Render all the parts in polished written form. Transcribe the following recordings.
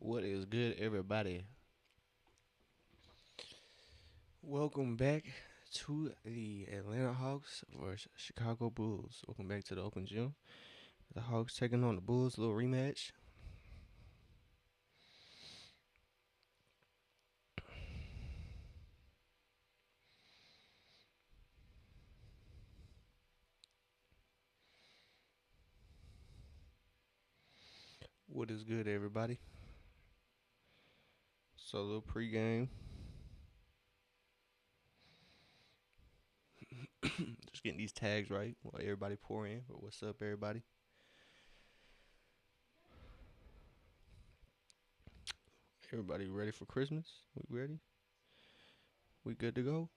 What is good, everybody? Welcome back to the Atlanta Hawks versus Chicago Bulls. Welcome back to the Open Gym. The Hawks taking on the Bulls, a little rematch. What is good, everybody? So, a little pregame. Just getting these tags right while everybody pour in. But what's up, everybody? Everybody ready for Christmas? We ready? We good to go?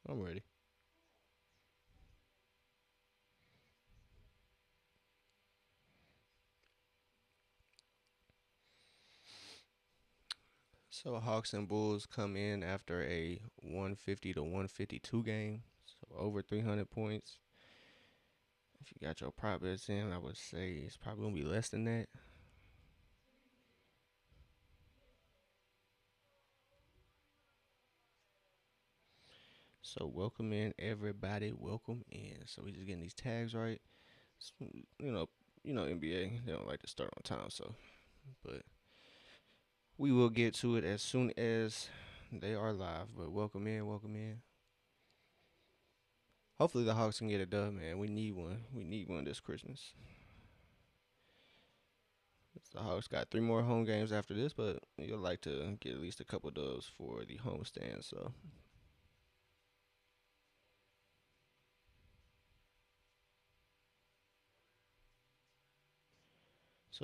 I'm ready. So, Hawks and Bulls come in after a 150 to 152 game. So, over 300 points. If you got your prop bets in, I would say it's probably gonna be less than that. So welcome in everybody. Welcome in. So we just getting these tags right. So, you know, NBA they don't like to start on time. So, but we will get to it as soon as they are live. But welcome in. Welcome in. Hopefully the Hawks can get it done, man. We need one. We need one this Christmas. The Hawks got three more home games after this, but you'll like to get at least a couple dubs for the homestand. So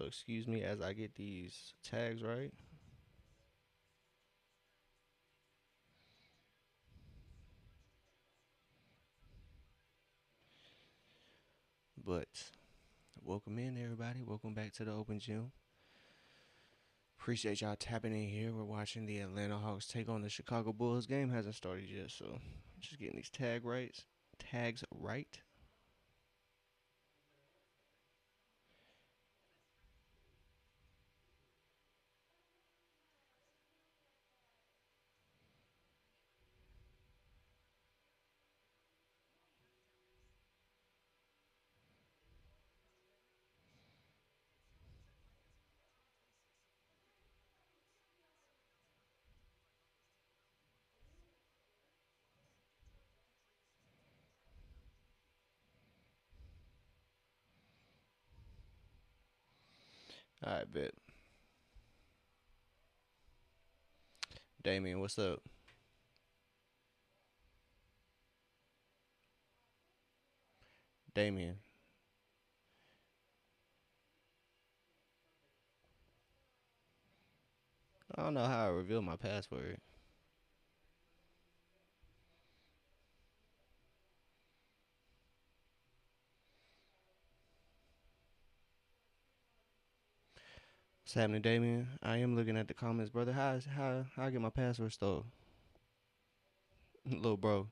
excuse me as I get these tags right. But welcome in, everybody. Welcome back to the Open Gym. Appreciate y'all tapping in here. We're watching the Atlanta Hawks take on the Chicago Bulls. Game hasn't started yet, so just getting these tags right. All right, bet. Damien, what's up? Damien. I don't know how I revealed my password. What's happening, Damien? I am looking at the comments, brother. How I get my password stolen? Little bro.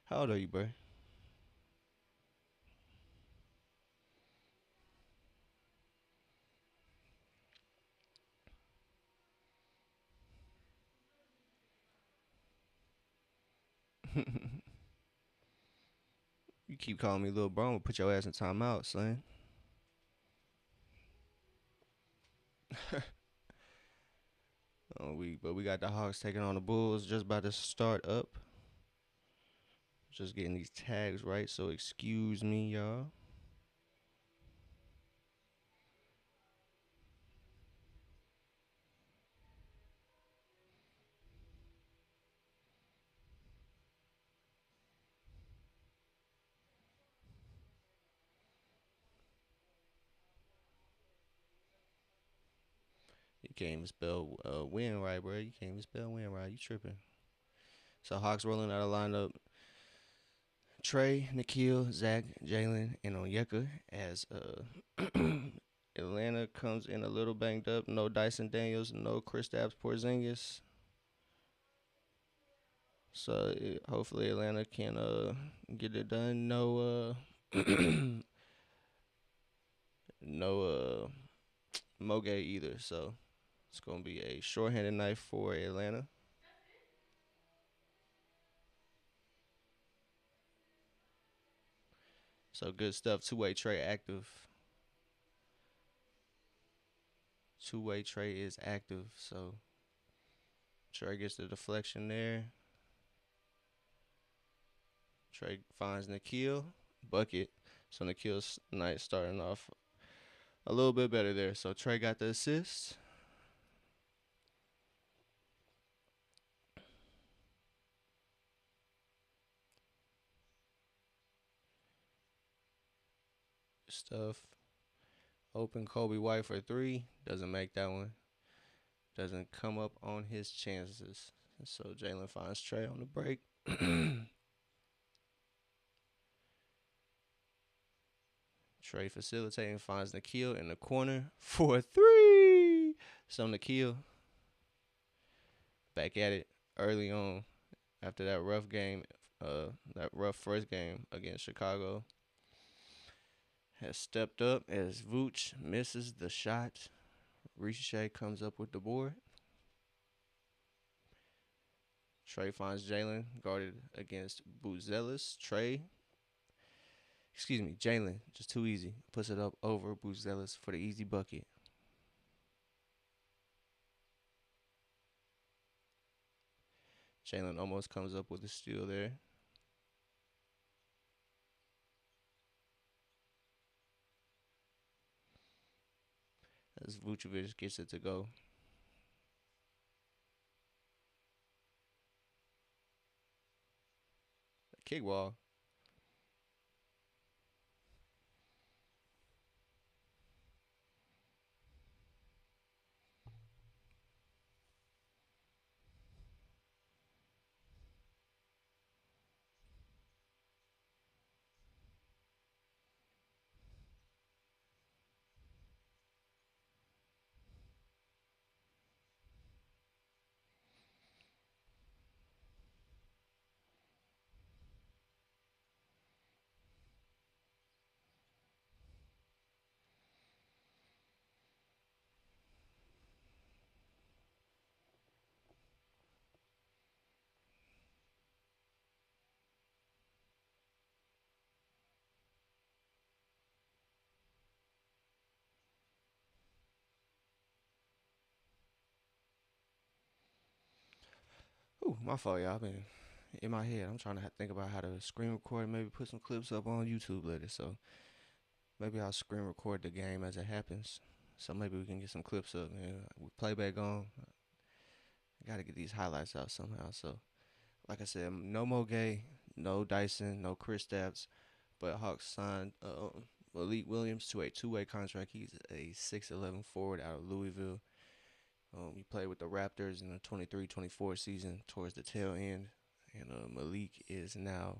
How old are you, bro? You keep calling me little bro, I'm gonna put your ass in timeout, son. But we got the Hawks taking on the Bulls, just about to start up. Just getting these tags right, so excuse me, y'all. You can't even spell win right, bro. You can't even spell win right. You tripping. So Hawks rolling out a lineup. Trey, Nikhil, Zach, Jalen, and Onyeka as Atlanta comes in a little banged up. No Dyson Daniels, no Kristaps Porzingis. So hopefully Atlanta can get it done. No No Moge either. So it's gonna be a shorthanded knife for Atlanta. So good stuff. Two-way Trey active. Two-way Trey is active. So Trey gets the deflection there. Trey finds Nikhil. Bucket. So Nikhil's night starting off a little bit better there. So Trey got the assist. Stuff. Open Kobe White for three. Doesn't make that one. Doesn't come up on his chances. So Jalen finds Trey on the break. Trey facilitating finds Nikhil in the corner for three. So Nikhil back at it early on after that rough game, that rough first game against Chicago. Has stepped up as Vooch misses the shot. Ricochet comes up with the board. Trey finds Jalen guarded against Buzelis. Jalen, just too easy. Puts it up over Buzelis for the easy bucket. Jalen almost comes up with a steal there. As Vucevic gets it to go. Kickball. Ooh, my fault, y'all. I've been in my head. I'm trying to think about how to screen record, maybe put some clips up on YouTube later. So maybe I'll screen record the game as it happens. So maybe we can get some clips up, man. With playback on, I gotta get these highlights out somehow. So, like I said, no Moge, no Dyson, no Chris Stapps, but Hawks signed Malik Williams to a two-way contract. He's a 6'11" forward out of Louisville. He played with the Raptors in the 23-24 season towards the tail end. And Malik is now,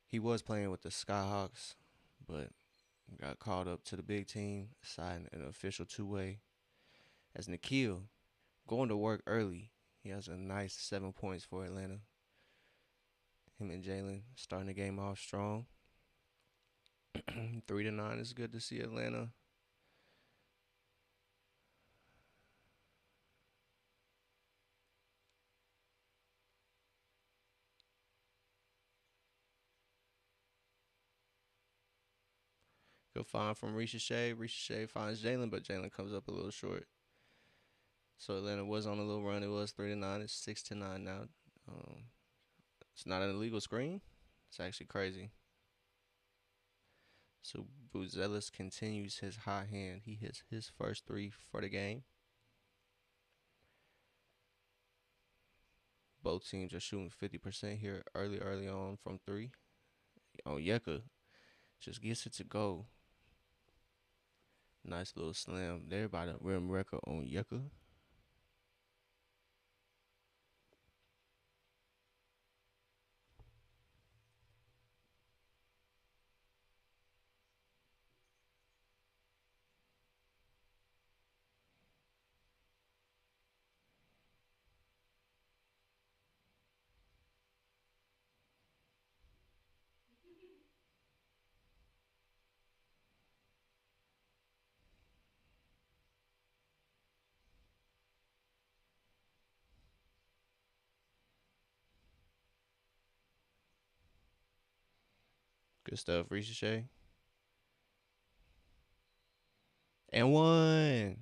he was playing with the Skyhawks, but got called up to the big team, signed an official two-way. As Nikhil going to work early, he has a nice 7 points for Atlanta. Him and Jalen starting the game off strong. 3-9 is good to see Atlanta. Good find from Ricochet. Ricochet finds Jalen, but Jalen comes up a little short. So Atlanta was on a little run. It was 3-9. It's 6-9 now. Um, it's not an illegal screen. It's actually crazy. So Buzelis continues his hot hand. He hits his first three for the game. Both teams are shooting 50% here early on from three. Onyeka just gets it to go. Nice little slam there by the rim wrecker Onyeka. Good stuff, Ricochet. And one.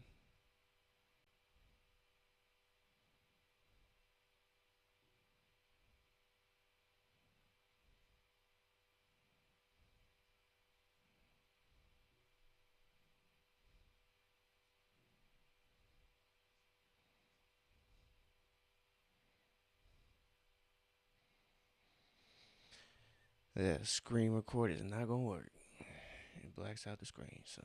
Yeah, screen record is not gonna work. It blacks out the screen. So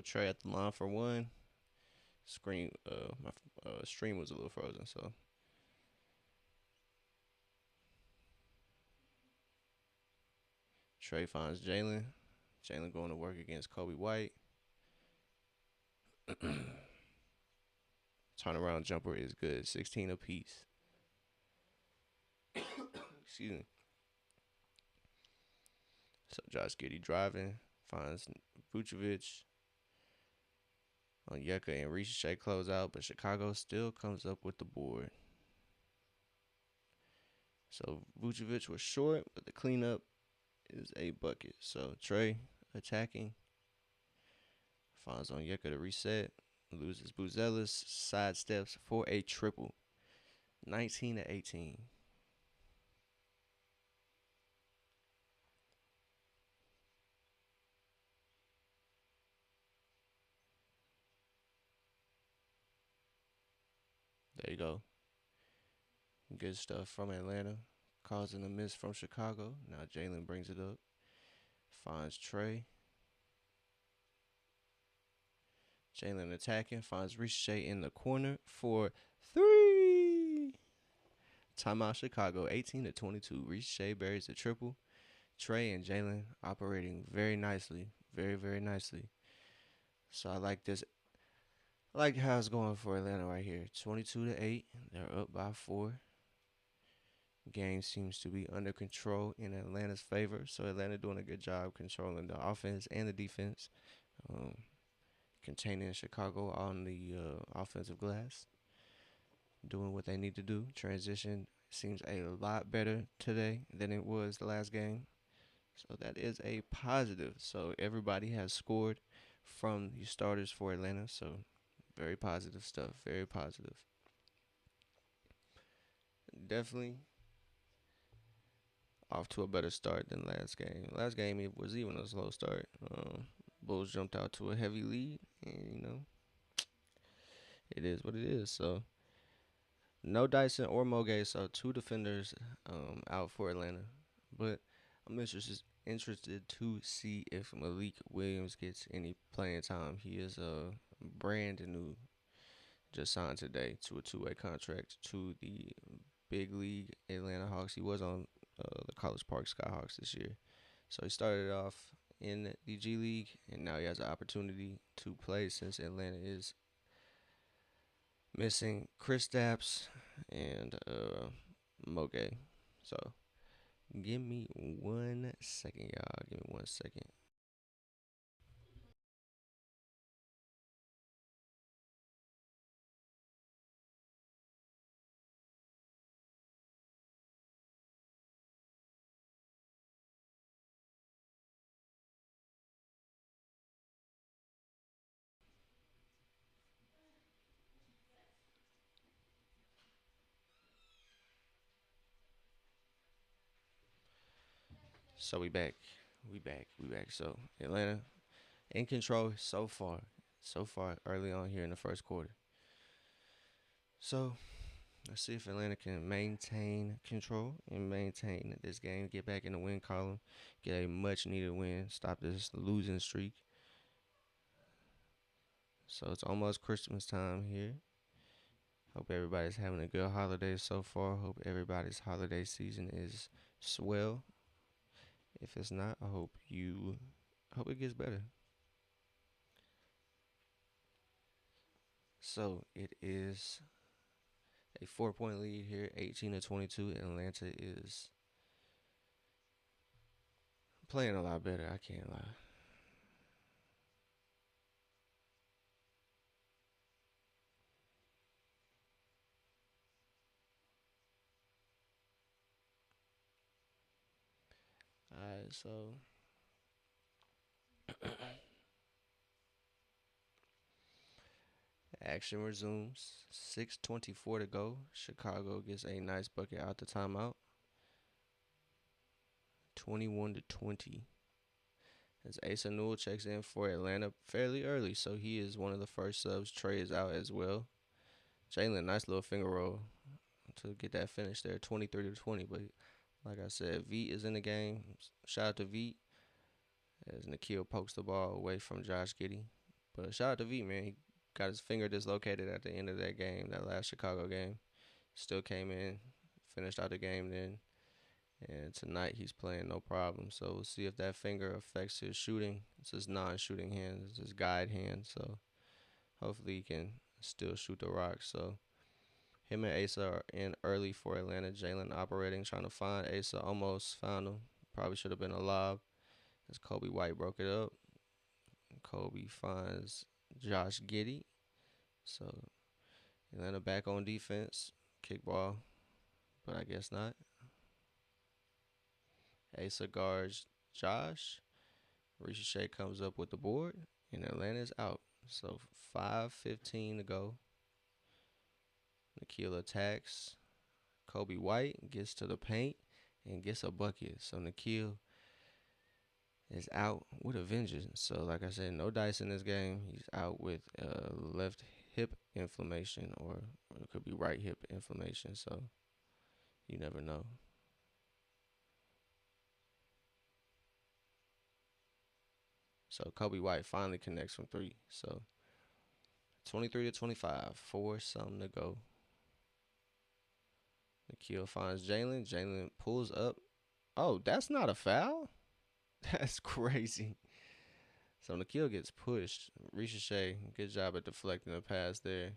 Trey at the line for one. Screen. My stream was a little frozen. So Trey finds Jalen. Jalen going to work against Kobe White. Turnaround jumper is good. 16 apiece. Excuse me. So Josh Giddey driving. Finds Vucevic. Onyeka and Ricochet close out, but Chicago still comes up with the board. So Vucevic was short, but the cleanup is a bucket. So Trey attacking. Finds Onyeka to reset. Loses Buzelis. Sidesteps for a triple. 19-18. There you go. Good stuff from Atlanta. Causing a miss from Chicago. Now Jalen brings it up. Finds Trey. Jalen attacking. Finds Ricochet in the corner for three. Timeout Chicago. 18-22. Ricochet buries the triple. Trey and Jalen operating very nicely. Very, very nicely. So I like this. I like how it's going for Atlanta right here. 22-8. They're up by 4. Game seems to be under control in Atlanta's favor. So Atlanta doing a good job controlling the offense and the defense, um, containing Chicago on the offensive glass, doing what they need to do. Transition seems a lot better today than it was the last game. So that is a positive. So everybody has scored from the starters for Atlanta. So very positive stuff. Very positive. Definitely off to a better start than last game. Last game it was even a slow start. Bulls jumped out to a heavy lead, and it is what it is. So no Dyson or Moge, so two defenders out for Atlanta. But I'm interested to see if Malik Williams gets any playing time. He is brand new, just signed today to a two-way contract to the big league Atlanta Hawks. He was on the College Park Skyhawks this year. So he started off in the G League, and now he has an opportunity to play since Atlanta is missing Kristaps and Moge. So give me 1 second, y'all. Give me 1 second. So we back. We back. We back. So Atlanta in control so far. So far early on here in the first quarter. So let's see if Atlanta can maintain control and maintain this game, get back in the win column, get a much needed win, stop this losing streak. So it's almost Christmas time here. Hope everybody's having a good holiday so far. Hope everybody's holiday season is swell. If it's not, I hope it gets better. So it is A 4 point lead here, 18-22. Atlanta is playing a lot better. I can't lie. All right, so action resumes. 6:24 to go. Chicago gets a nice bucket out the timeout. 21-20. As Asa Newell checks in for Atlanta fairly early, so he is one of the first subs. Trey is out as well. Jalen, nice little finger roll to get that finish there, 23-20. But like I said, Veet is in the game. Shout out to Veet as Nikhil pokes the ball away from Josh Giddey. But shout out to Veet, man. He got his finger dislocated at the end of that game, that last Chicago game. Still came in, finished out the game then. And tonight he's playing no problem. So we'll see if that finger affects his shooting. It's his non-shooting hand. It's his guide hand. So hopefully he can still shoot the rock. So him and Asa are in early for Atlanta. Jalen operating, trying to find Asa. Almost found him. Probably should have been a lob as Kobe White broke it up. Kobe finds Josh Giddey. So Atlanta back on defense. Kickball, but I guess not. Asa guards Josh. Ricochet comes up with the board, and Atlanta's out. So 5:15 to go. Nikhil attacks. Kobe White gets to the paint and gets a bucket. So Nikhil is out with a vengeance. So like I said, no dice in this game. He's out with left hip inflammation, or it could be right hip inflammation. So you never know. So Kobe White finally connects from three. So 23-25, something to go. Nikhil finds Jalen. Jalen pulls up. Oh, that's not a foul? That's crazy. So Nikhil gets pushed. Ricochet, good job at deflecting the pass there.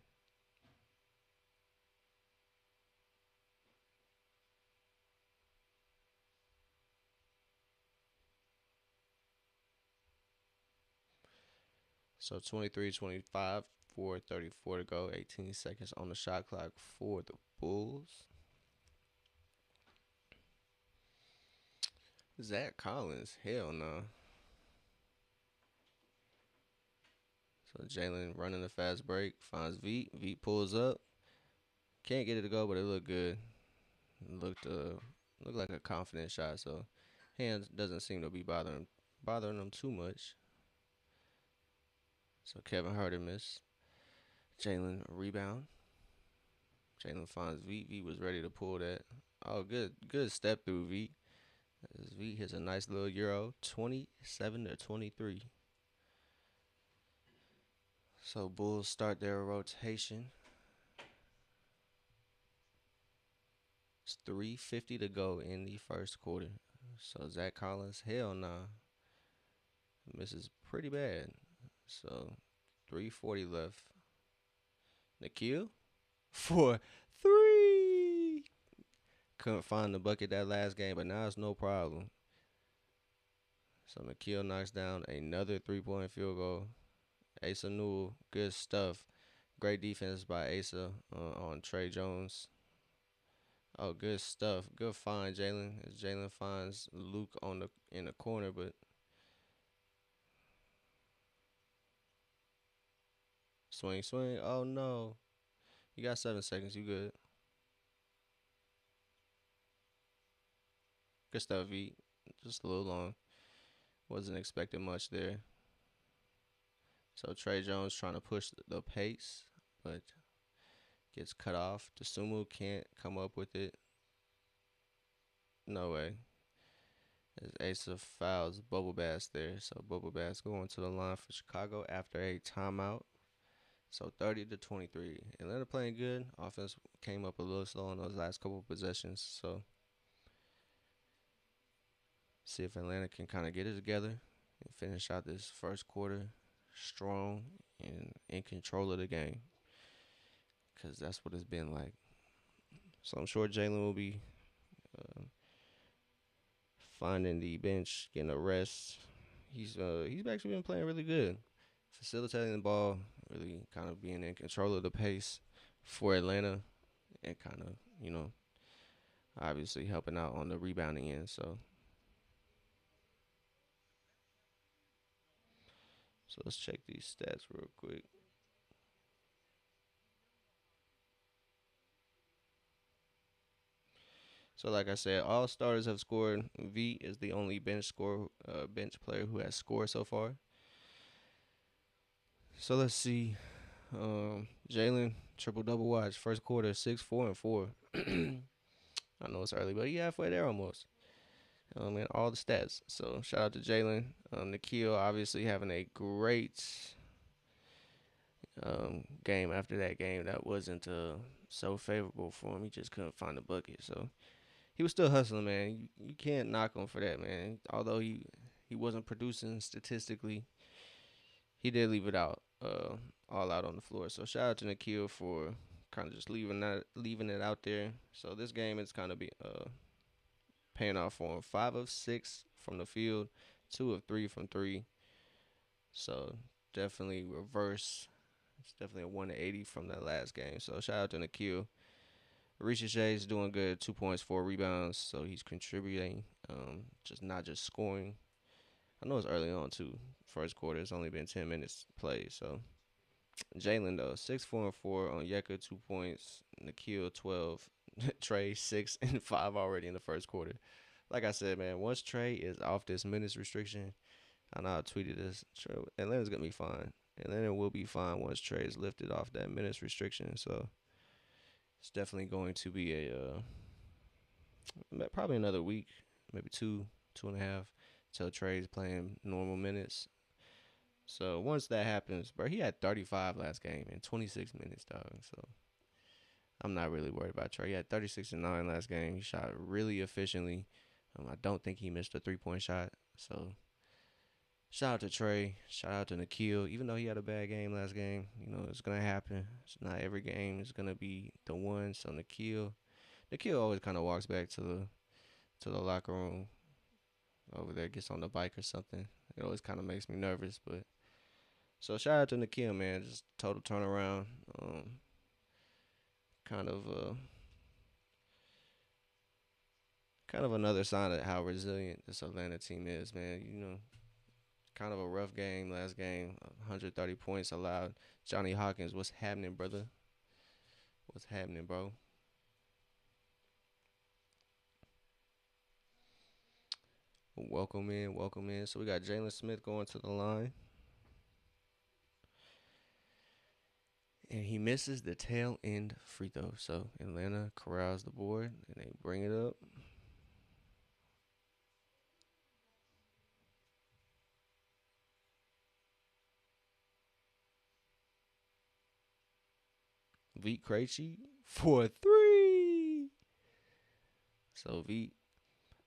So 23-25, 4:34 to go. 18 seconds on the shot clock for the Bulls. Zach Collins, hell no. So Jalen running a fast break, finds Veet. Veet pulls up. Can't get it to go, but it looked good. It looked like a confident shot. So hands doesn't seem to be bothering him too much. So Kevin Herter missed. Jalen rebound. Jalen finds Veet. Veet was ready to pull that. Oh, good step through Veet. Veet hits a nice little euro, 27-23. So Bulls start their rotation. It's 3:50 to go in the first quarter. So Zach Collins, hell nah, misses pretty bad. So 3:40 left. Nikhil for three. Couldn't find the bucket that last game, but now it's no problem. So Nikhil knocks down another 3-point field goal. Asa Newell, good stuff. Great defense by Asa on Trey Jones. Oh, good stuff. Good find, Jalen. As Jalen finds Luke in the corner, but swing. Oh no, you got 7 seconds. You good? Good stuff, V. Just a little long. Wasn't expecting much there. So Trey Jones trying to push the pace, but gets cut off. Dosunmu can't come up with it. No way. As Asa fouls Bubble Bass there. So Bubble Bass going to the line for Chicago after a timeout. So 30-23. Atlanta playing good. Offense came up a little slow on those last couple of possessions. So see if Atlanta can kind of get it together and finish out this first quarter strong and in control of the game. Because that's what it's been like. So I'm sure Jalen will be uh, finding the bench, getting a rest. He's actually been playing really good, facilitating the ball, really kind of being in control of the pace for Atlanta, and kind of obviously helping out on the rebounding end. So let's check these stats real quick. So like I said, all starters have scored. V is the only bench player who has scored so far. So let's see. Jalen triple double watch first quarter 6 4 and 4. I know it's early, but yeah, halfway there almost. And all the stats. So shout out to Jalen. Nikhil obviously having a great game after that game that wasn't so favorable for him. He just couldn't find the bucket. So he was still hustling, man. You can't knock him for that, man. Although he wasn't producing statistically, he did leave it out, all out on the floor. So shout out to Nikhil for kind of just leaving it out there. So this game is kind of be paying off for him. 5 of 6 from the field, 2 of 3 from three. So definitely reverse. It's definitely a 180 from that last game. So shout out to Nikhil. Risha is doing good, 2 points, 4 rebounds. So he's contributing, just not just scoring. I know it's early on too. First quarter, it's only been 10 minutes played. So Jalen though, 6 4 and 4 on Yeka, 2 points. Nikhil 12. Trey 6 and 5 already in the first quarter. Like I said, man, once Trey is off this minutes restriction, I know I tweeted this. Atlanta's gonna be fine. Atlanta will be fine once Trey is lifted off that minutes restriction. So it's definitely going to be probably another week, maybe 2.5, till Trey's playing normal minutes. So once that happens, bro, he had 35 last game in 26 minutes, dog. So I'm not really worried about Trey. He had 36 and 9 last game. He shot really efficiently. I don't think he missed a 3 point shot. So shout out to Trey. Shout out to Nikhil. Even though he had a bad game last game, it's gonna happen. It's not every game is gonna be the one. So Nikhil always kind of walks back to the locker room over there, gets on the bike or something. It always kind of makes me nervous, but so shout out to Nikhil, man. Just total turnaround. Kind of kind of another sign of how resilient this Atlanta team is, man. Kind of a rough game last game. 130 points allowed. Johnny Hawkins, what's happening, brother? What's happening, bro? Welcome in, welcome in. So we got Jalen Smith going to the line. And he misses the tail end free throw. So Atlanta corrals the board and they bring it up. Vit Krejci for three. So Vit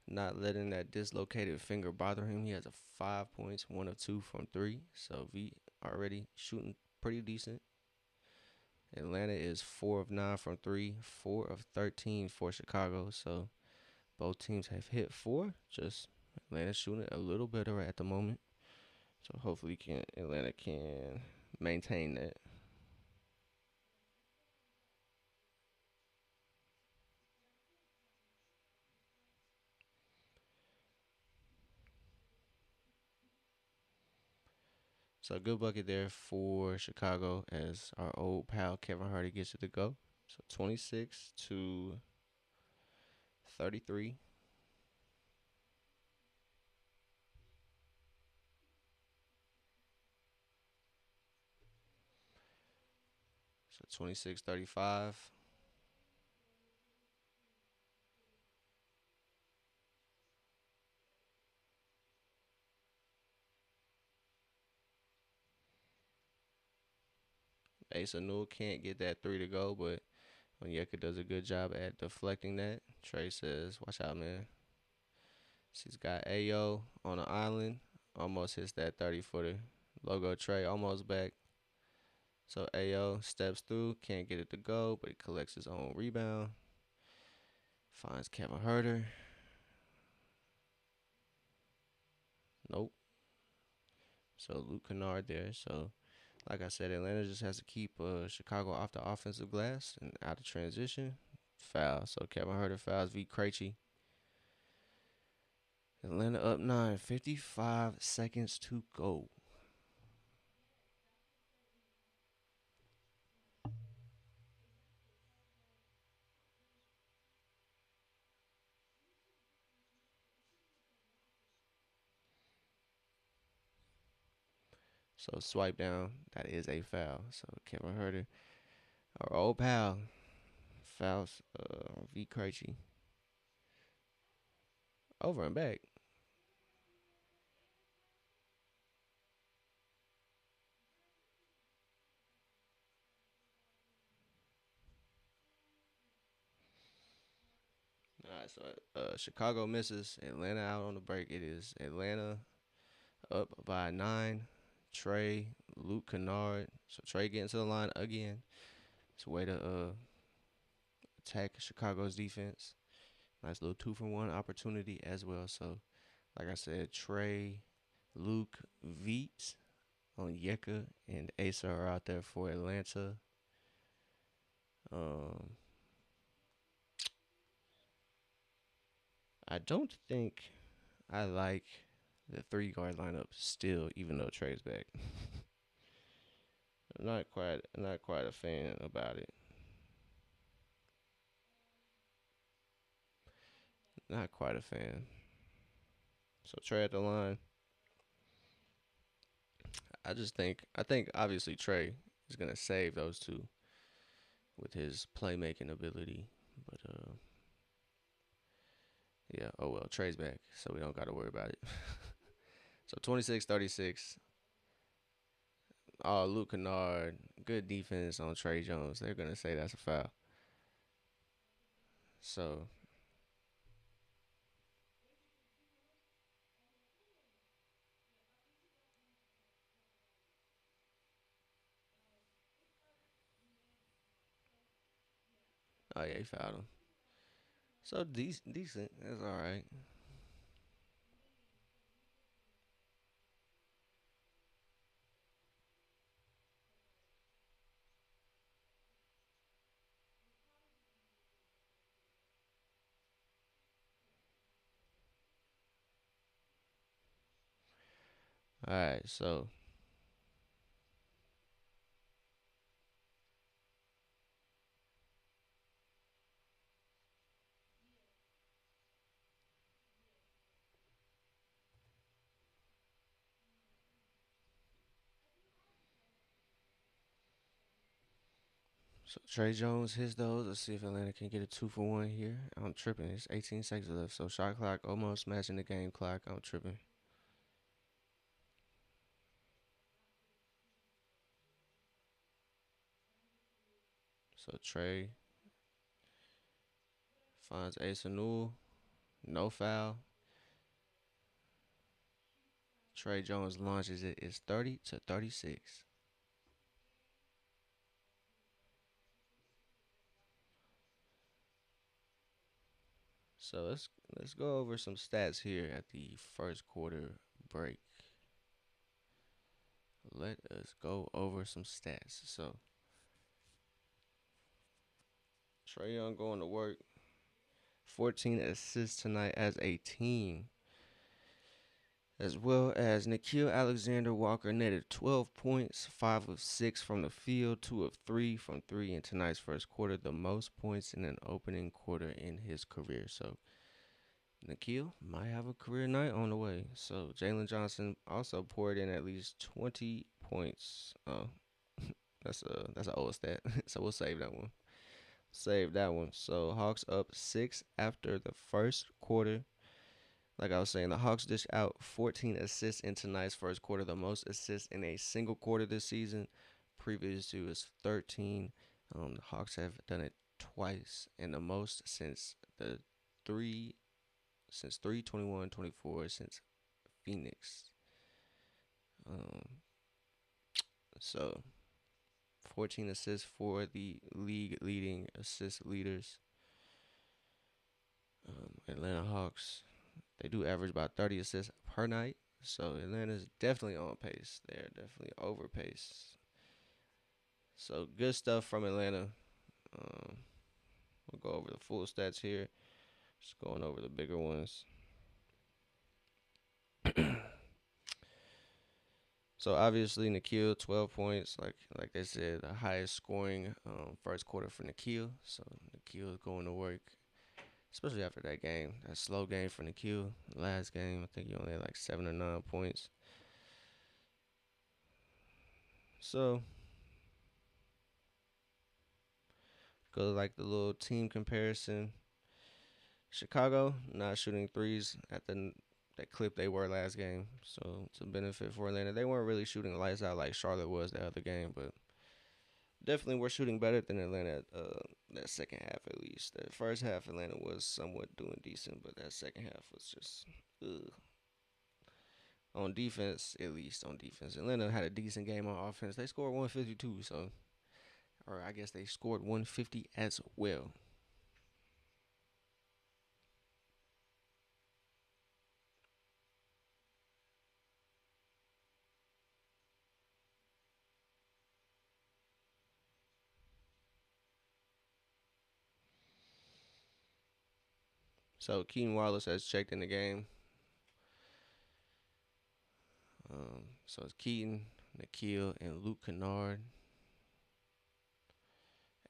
not letting that dislocated finger bother him. He has a 5 points, 1 of 2 from three. So Vit already shooting pretty decent. Atlanta is 4 of 9 from three, 4 of 13 for Chicago. So both teams have hit four. Just Atlanta shooting a little better at the moment. So hopefully Atlanta can maintain that. So good bucket there for Chicago as our old pal Kevin Hardy gets it to go. So 26-33. So 26-35. Asa Newell can't get that three to go, but Onyeka does a good job at deflecting that. Trey says, watch out, man. She's got Ayo on the island. Almost hits that 30-footer. Logo Trey almost back. So Ayo steps through, can't get it to go, but he collects his own rebound. Finds Kevin Herter. Nope. So Luke Kennard there. So like I said, Atlanta just has to keep Chicago off the offensive glass and out of transition. Foul. So Kevin Herter fouls V. Krejci. Atlanta up 9. 55 seconds to go. So swipe down. That is a foul. So Kevin Herter, our old pal, fouls V. Krejci. Over and back. All right, so Chicago misses. Atlanta out on the break. It is Atlanta up by 9. Trey, Luke Kennard. So Trey getting to the line again. It's a way to attack Chicago's defense. Nice little 2-for-1 opportunity as well. So, like I said, Trey, Luke, Veet, Onyeka, and Asa are out there for Atlanta. Um, I don't think I like the 3 guard lineup still, even though Trey's back. I'm not quite a fan about it. Not quite a fan. So Trey at the line. I think obviously Trey is gonna save those two with his playmaking ability. But yeah, oh well, Trey's back, so we don't gotta worry about it. So 26-36. Oh, Luke Kennard, good defense on Trey Jones. They're gonna say that's a foul. So oh yeah, he fouled him. So decent. That's all right. All right. So Trey Jones hits those. Let's see if Atlanta can get a 2-for-1 here. I'm tripping. It's 18 seconds left. So shot clock almost matching the game clock. I'm tripping. So Trey finds Asa Newell. No foul. Trey Jones launches it. It's 30-36. So let's go over some stats here at the first quarter break. Let us go over some stats. So Trey Young going to work. 14 assists tonight as a team. As well as Nikhil Alexander Walker netted 12 points, 5 of 6 from the field, 2 of 3 from 3 in tonight's first quarter, the most points in an opening quarter in his career. So Nikhil might have a career night on the way. So Jalen Johnson also poured in at least 20 points. That's an old stat. So we'll save that one. Save that one. So Hawks up 6 after the first quarter. Like I was saying, the Hawks dished out 14 assists in tonight's first quarter, the most assists in a single quarter this season. Previous to is 13. The Hawks have done it twice, and the most three since 3/21/24 since Phoenix. Um, so 14 assists for the league leading assist leaders. Atlanta Hawks, they do average about 30 assists per night. So Atlanta's definitely on pace. They're definitely over pace. So good stuff from Atlanta. Um, we'll go over the full stats here. Just going over the bigger ones. So obviously Nikhil 12 points, like they said, the highest scoring first quarter for Nikhil. So Nikhil is going to work, especially after that game, that slow game for Nikhil. Last game, I think he only had like 7 or 9 points. So go to like the little team comparison. Chicago not shooting threes at the that clip they were last game, so it's a benefit for Atlanta. They weren't really shooting lights out like Charlotte was the other game, but definitely we're shooting better than Atlanta that second half at least. That first half Atlanta was somewhat doing decent, but that second half was just ugh. On defense, at least on defense. Atlanta had a decent game on offense. They scored 152, so or I guess they scored 150 as well. So Keaton Wallace has checked in the game. So it's Keaton, Nikhil, and Luke Kennard.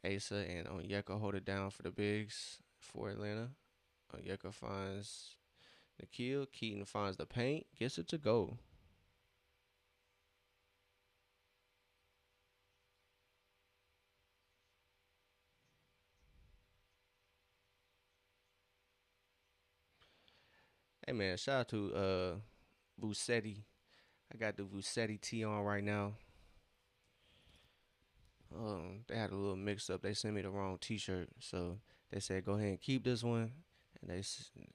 Asa and Onyeka hold it down for the bigs for Atlanta. Onyeka finds Nikhil. Keaton finds the paint, gets it to go. Hey man, shout out to Vucetti. I got the Vucetti tee on right now. They had a little mix up. They sent me the wrong T-shirt, so they said go ahead and keep this one, and they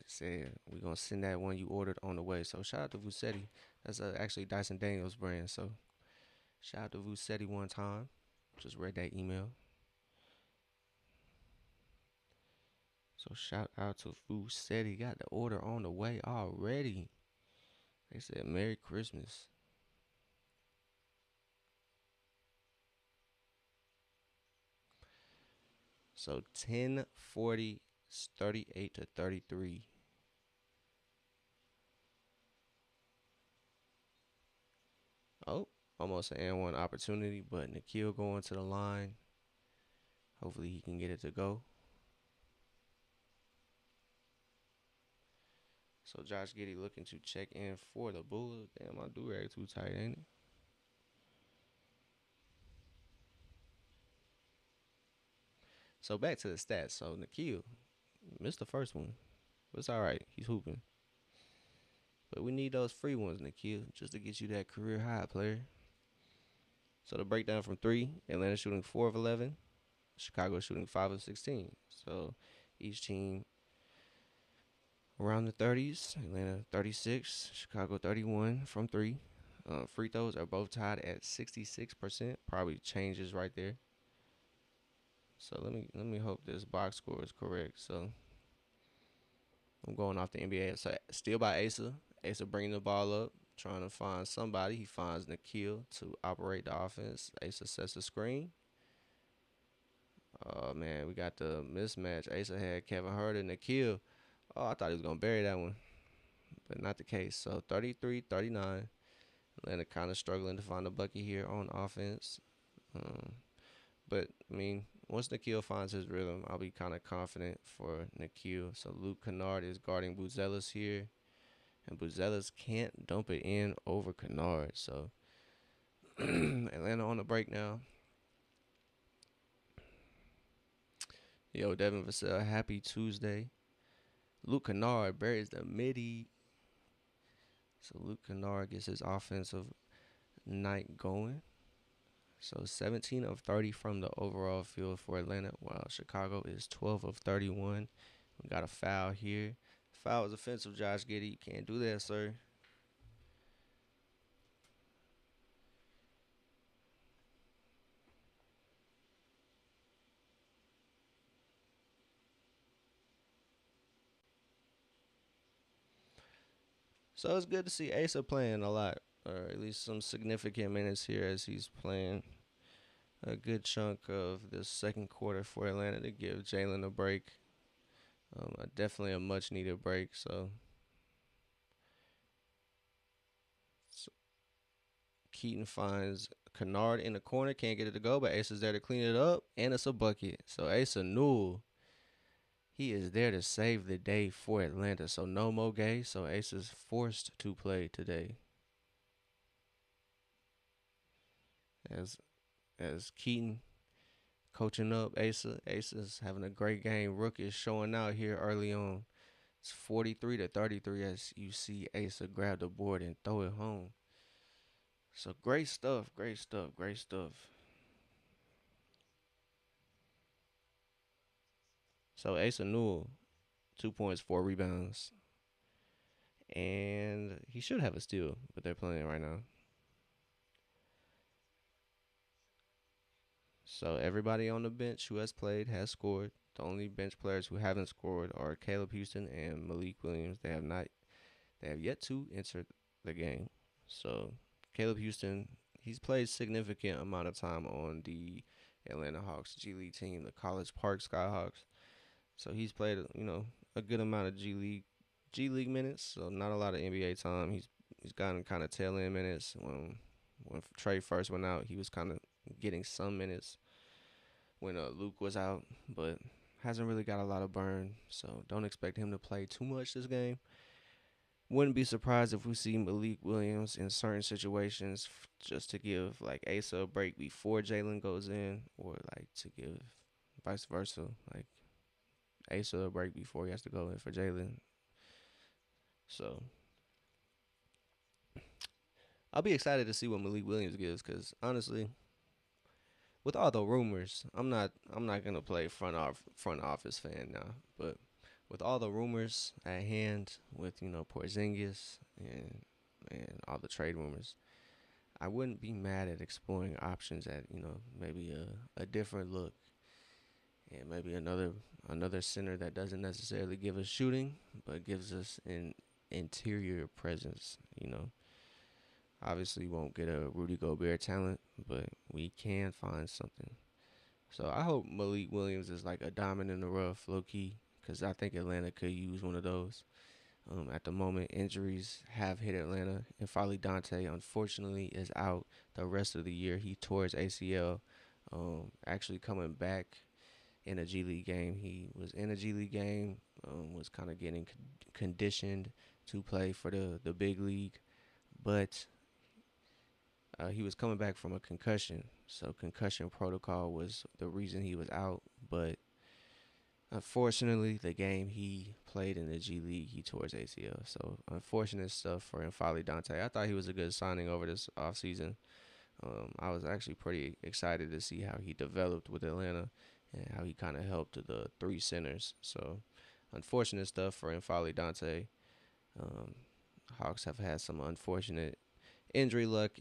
said we're gonna send that one you ordered on the way. So shout out to Vucetti. That's actually Dyson Daniels brand. So shout out to Vucetti one time. Just read that email. So shout out to Vucetti. Got the order on the way already. They said Merry Christmas. So 10-40, 38-33. Oh, almost an and one opportunity, but Nikhil going to the line. Hopefully he can get it to go. So Josh Giddey looking to check in for the Bulls. Damn, my do-rag too tight, ain't it? So back to the stats. So Nikhil missed the first one, but it's all right. He's hooping. But we need those free ones, Nikhil, just to get you that career high, player. So the breakdown from three, Atlanta shooting 4 of 11, Chicago shooting 5 of 16. So each team around the 30s. Atlanta 36, Chicago 31 from three. Free throws are both tied at 66%. Probably changes right there. So let me hope this box score is correct. So I'm going off the NBA. So still by Asa. Asa bringing the ball up, trying to find somebody. He finds Nikhil to operate the offense. Asa sets the screen. Oh man, we got the mismatch. Asa had Kevin Huerter and Nikhil. Oh, I thought he was gonna bury that one, but not the case. So 33-39. Atlanta kind of struggling to find a bucket here on offense. Um, but, I mean, once Nikhil finds his rhythm, I'll be kind of confident for Nikhil. So Luke Kennard is guarding Buzelis here. And Buzelis can't dump it in over Kennard. So Atlanta on the break now. Yo, Devin Vassell, happy Tuesday. Luke Kennard buries the midi. So Luke Kennard gets his offensive night going. So 17 of 30 from the overall field for Atlanta, while Chicago is 12 of 31. We got a foul here. Foul is offensive, Josh Giddey. You can't do that, sir. So it's good to see Asa playing a lot, or at least some significant minutes here as he's playing a good chunk of the second quarter for Atlanta to give Jalen a break. Definitely a much needed break. So Keaton finds Kennard in the corner, can't get it to go, but Asa's there to clean it up, and it's a bucket. So Asa Newell, he is there to save the day for Atlanta. So no Mo Gay, so Asa's forced to play today. As as Keaton coaching up Asa. Asa's having a great game. Rook is showing out here early on. It's 43-33 as you see Asa grab the board and throw it home. So great stuff, great stuff, great stuff. So Asa Newell, 2 points, 4 rebounds, and he should have a steal, but they're playing right now. So everybody on the bench who has played has scored. The only bench players who haven't scored are Caleb Houston and Malik Williams. They have yet to enter the game. So Caleb Houston, he's played significant amount of time on the Atlanta Hawks G League team, the College Park Skyhawks. So he's played, a good amount of G League minutes. So not a lot of NBA time. He's gotten kind of tail end minutes. When Trey first went out, he was kind of getting some minutes when Luke was out, but hasn't really got a lot of burn. So don't expect him to play too much this game. Wouldn't be surprised if we see Malik Williams in certain situations just to give like Asa a break before Jalen goes in, or like to give vice versa, like Asa a break before he has to go in for Jalen. So I'll be excited to see what Malik Williams gives, because honestly, with all the rumors, I'm not gonna play front office fan now, but with all the rumors at hand, with Porzingis and all the trade rumors, I wouldn't be mad at exploring options at maybe a different look, and maybe another center that doesn't necessarily give us shooting but gives us an interior presence. Obviously won't get a Rudy Gobert talent, but we can find something. So I hope Malik Williams is like a diamond in the rough, low key, because I think Atlanta could use one of those. At the moment, injuries have hit Atlanta, and Folly Dante, unfortunately, is out the rest of the year. He tore his ACL. Actually coming back in a G League game. He was in a G League game, was kind of getting conditioned to play for the big league, but he was coming back from a concussion. So concussion protocol was the reason he was out, but unfortunately, the game he played in the G League, he tore his ACL. So unfortunate stuff for N'Faly Dante. I thought he was a good signing over this offseason. I was actually pretty excited to see how he developed with Atlanta and how he kind of helped the three centers. So unfortunate stuff for N'Faly Dante. Um, Hawks have had some unfortunate injury luck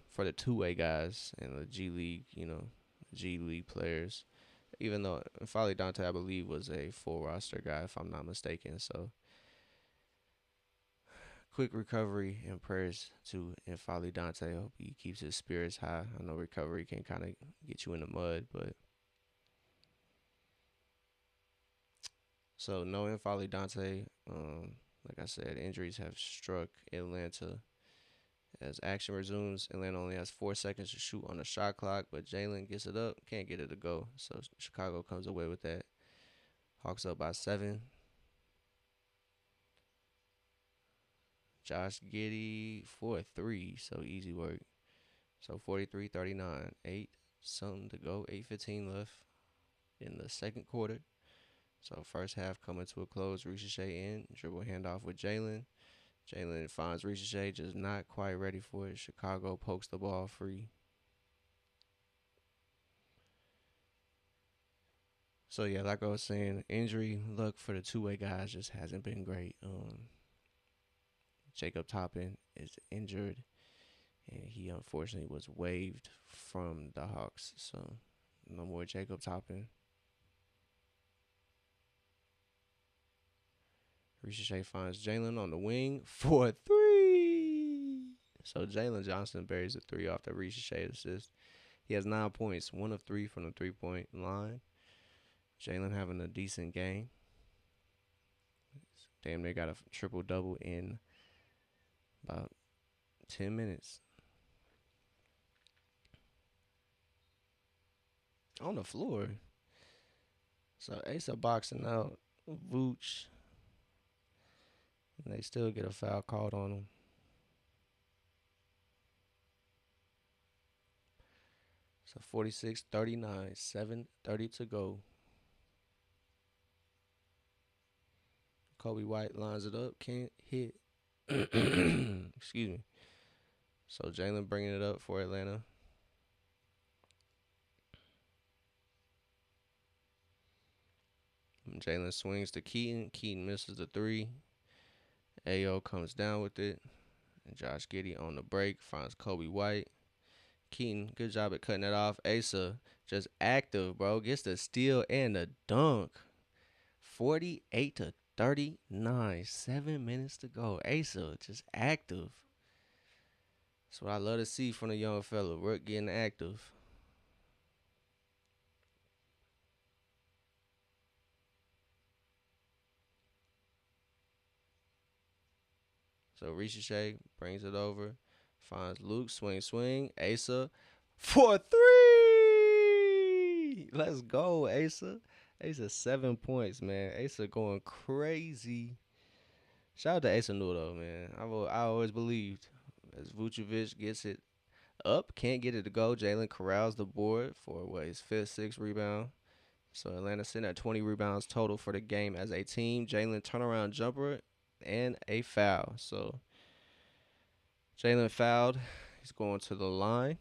for the two-way guys and the G League, G League players. Even though N'Faly Dante, I believe, was a full roster guy, if I'm not mistaken. So quick recovery and prayers to N'Faly Dante. I hope he keeps his spirits high. I know recovery can kind of get you in the mud, but so no N'Faly Dante. Like I said, injuries have struck Atlanta. As action resumes, Atlanta only has 4 seconds to shoot on the shot clock, but Jalen gets it up, can't get it to go. So Chicago comes away with that. Hawks up by 7. Josh Giddey for a 3, so easy work. So 43-39, 8 something to go, 8:15 left in the second quarter. So first half coming to a close. Ricochet in, dribble handoff with Jalen. Jalen finds Ricochet, just not quite ready for it. Chicago pokes the ball free. So yeah, like I was saying, injury luck for the two-way guys just hasn't been great. Jacob Toppin is injured, and he unfortunately was waived from the Hawks. So no more Jacob Toppin. Ricochet finds Jalen on the wing for three. So Jalen Johnson buries a three off the Ricochet assist. He has 9 points, 1 of 3 from the 3 point line. Jalen having a decent game. Damn, they got a triple double in about 10 minutes. On the floor. So Asa boxing out Vooch. And they still get a foul called on him. So 46-39, 7:30 to go. Kobe White lines it up, can't hit. Excuse me. So Jalen bringing it up for Atlanta. Jalen swings to Keaton. Keaton misses the three. Ayo comes down with it. And Josh Giddey on the break finds Kobe White. Keaton, good job at cutting that off. Asa, just active, bro. Gets the steal and the dunk. 48-39. 7 minutes to go. Asa, just active. That's what I love to see from the young fella. We're getting active. So Ricochet brings it over. Finds Luke. Swing. Asa for three. Let's go, Asa. Asa 7 points, man. Asa going crazy. Shout out to Asa Newell, though, man. I always believed as Vucevic gets it up, can't get it to go. Jalen corrals the board for his fifth, sixth rebound. So Atlanta sitting at 20 rebounds total for the game as a team. Jalen turnaround jumper and a foul. So Jalen fouled. He's going to the line.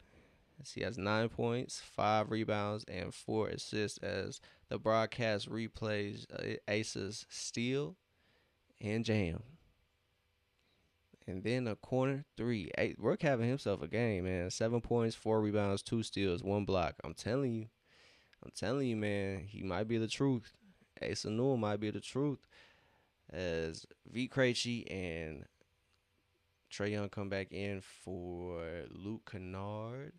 He has 9 points, 5 rebounds, and 4 assists as the broadcast replays Asa's steal and jam. And then a corner three. Rook having himself a game, man. 7 points, 4 rebounds, 2 steals, 1 block. I'm telling you, man. He might be the truth. Asa Newell might be the truth. As V. Krejci and Trae Young come back in for Luke Kennard.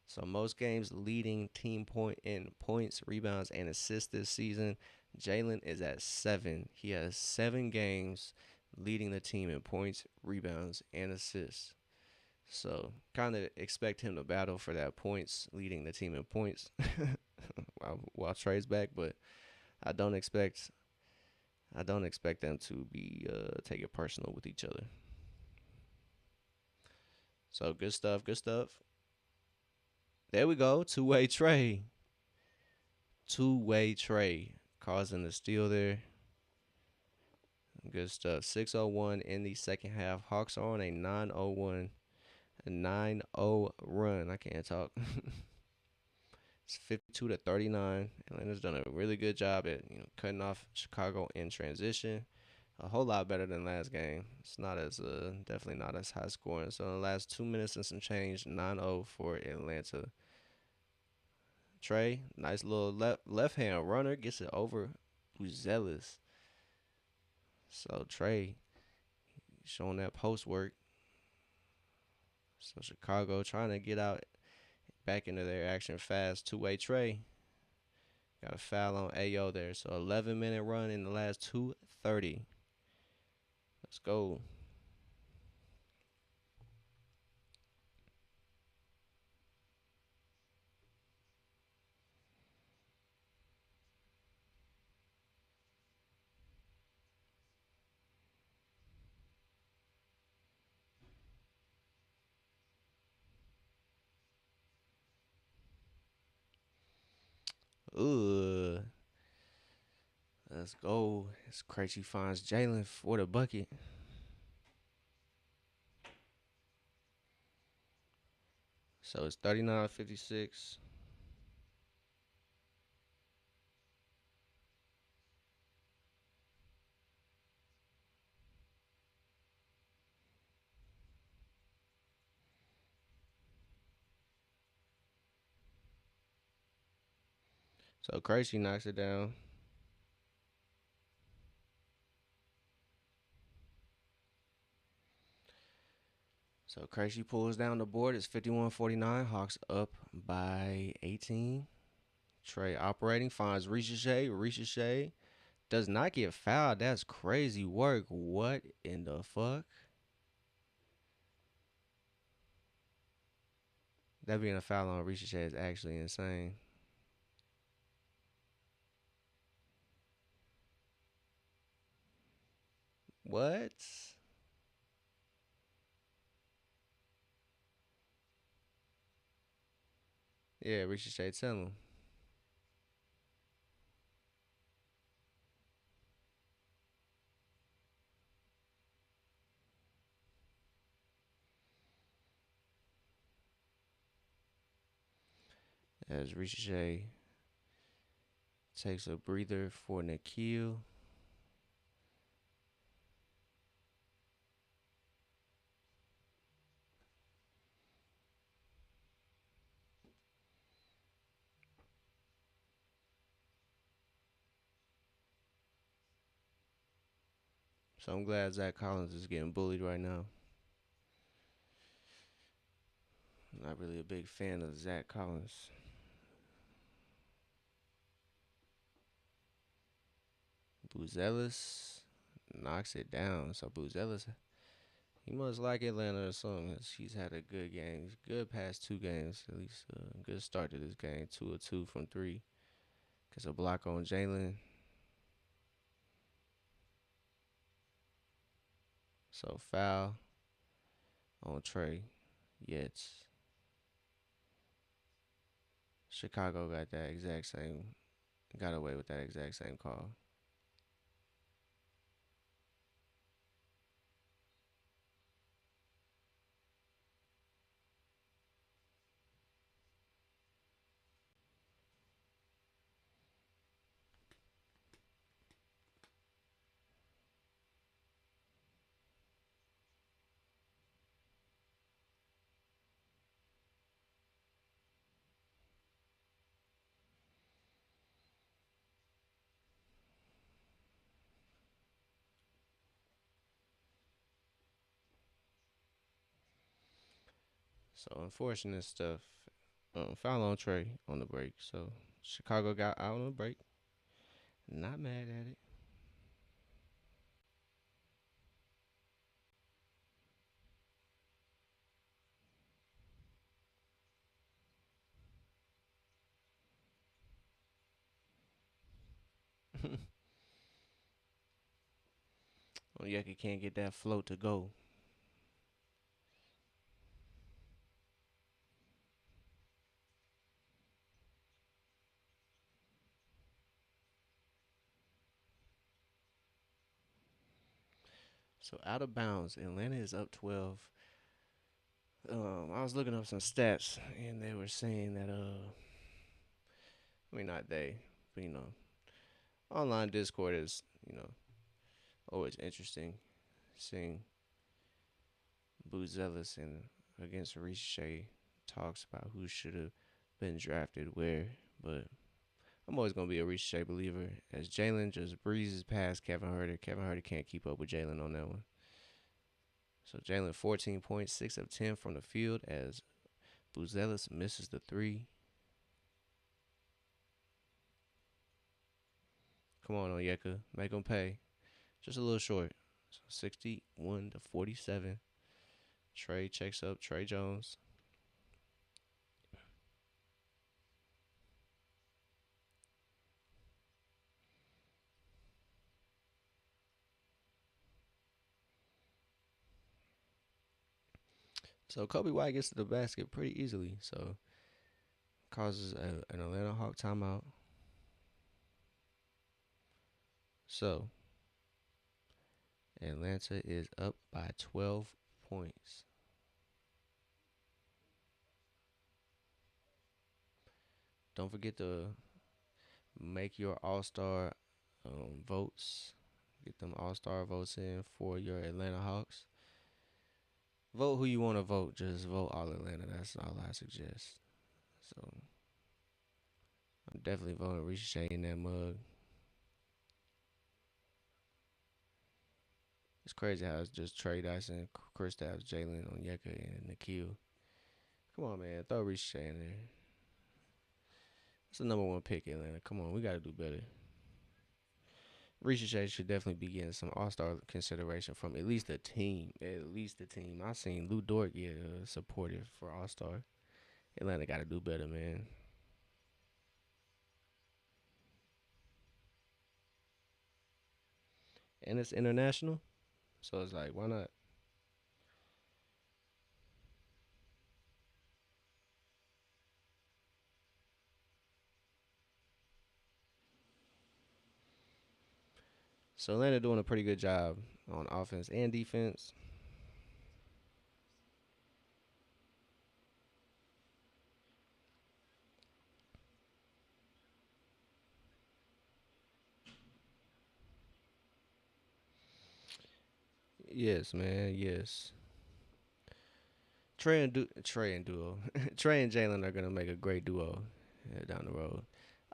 So most games leading team point in points, rebounds, and assists this season. Jalen is at 7. He has 7 games leading the team in points, rebounds, and assists. So kind of expect him to battle for that points, leading the team in points while Trae's back. But I don't expect them to be take it personal with each other. So good stuff. There we go. Two-way Trae. Causing the steal there. Good stuff. 6:01 in the second half. Hawks are on a 9-0 run. I can't talk. It's 52-39. Atlanta's done a really good job at cutting off Chicago in transition. A whole lot better than last game. It's not as definitely not as high scoring. So in the last 2 minutes and some change, 9-0 for Atlanta. Trae, nice little left hand runner, gets it over Buzelis. So Trae showing that post work. So Chicago trying to get out back into their action fast. Two-way Trae. Got a foul on Ayo there. So 11-minute run in the last 2:30. Let's go. Ugh. Let's go. It's Krejci finds Jalen for the bucket. So it's 39-56. So Krejci knocks it down. So Krejci pulls down the board. It's 51-49. Hawks up by 18. Trey operating, finds Ricochet. Ricochet does not get fouled. That's crazy work. What in the fuck? That being a foul on Ricochet is actually insane. What? Yeah, Ricochet, tell him. As Ricochet takes a breather for Nikhil. So I'm glad Zach Collins is getting bullied right now. I'm not really a big fan of Zach Collins. Buzelis knocks it down. So Buzelis, he must like Atlanta or something. He's had a good game. Good past two games, at least. Good start to this game. 2 of 2 from 3. Gets a block on Jalen. So foul on Trey. Yet Chicago got away with that exact same call. So unfortunate stuff. Foul on Trey on the break. So Chicago got out on the break. Not mad at it. Onyeka can't get that float to go. So out of bounds, Atlanta is up 12. I was looking up some stats and they were saying that I mean not they, but online Discord is always interesting seeing Buzelis and against Ricochet talks about who should have been drafted where, but I'm always gonna be a Ricochet believer as Jalen just breezes past Kevin Huerter. Kevin Huerter can't keep up with Jalen on that one. So Jalen 14 points, 6 of 10 from the field as Buzelis misses the three. Come on, Onyeka, make him pay. Just a little short. So 61-47. Trey checks up Trey Jones. So Kobe White gets to the basket pretty easily. So causes an Atlanta Hawk timeout. So Atlanta is up by 12 points. Don't forget to make your All-Star votes. Get them All-Star votes in for your Atlanta Hawks. Vote who you want to vote. Just vote all Atlanta. That's all I suggest. So I'm definitely voting Ricochet in that mug. It's crazy how it's just Trey Dyson, Kristaps, Jalen, Onyeka, and Nikhil. Come on, man. Throw Ricochet in there. It's the number one pick, Atlanta. Come on, we got to do better. Ricochet should definitely be getting some All Star consideration from at least the team. At least the team. I seen Lou Dort get supported for All Star. Atlanta got to do better, man. And it's international, so it's like, why not? So Atlanta doing a pretty good job on offense and defense. Yes, man. Yes. Trey and duo. Trey and Jalen are gonna make a great duo down the road.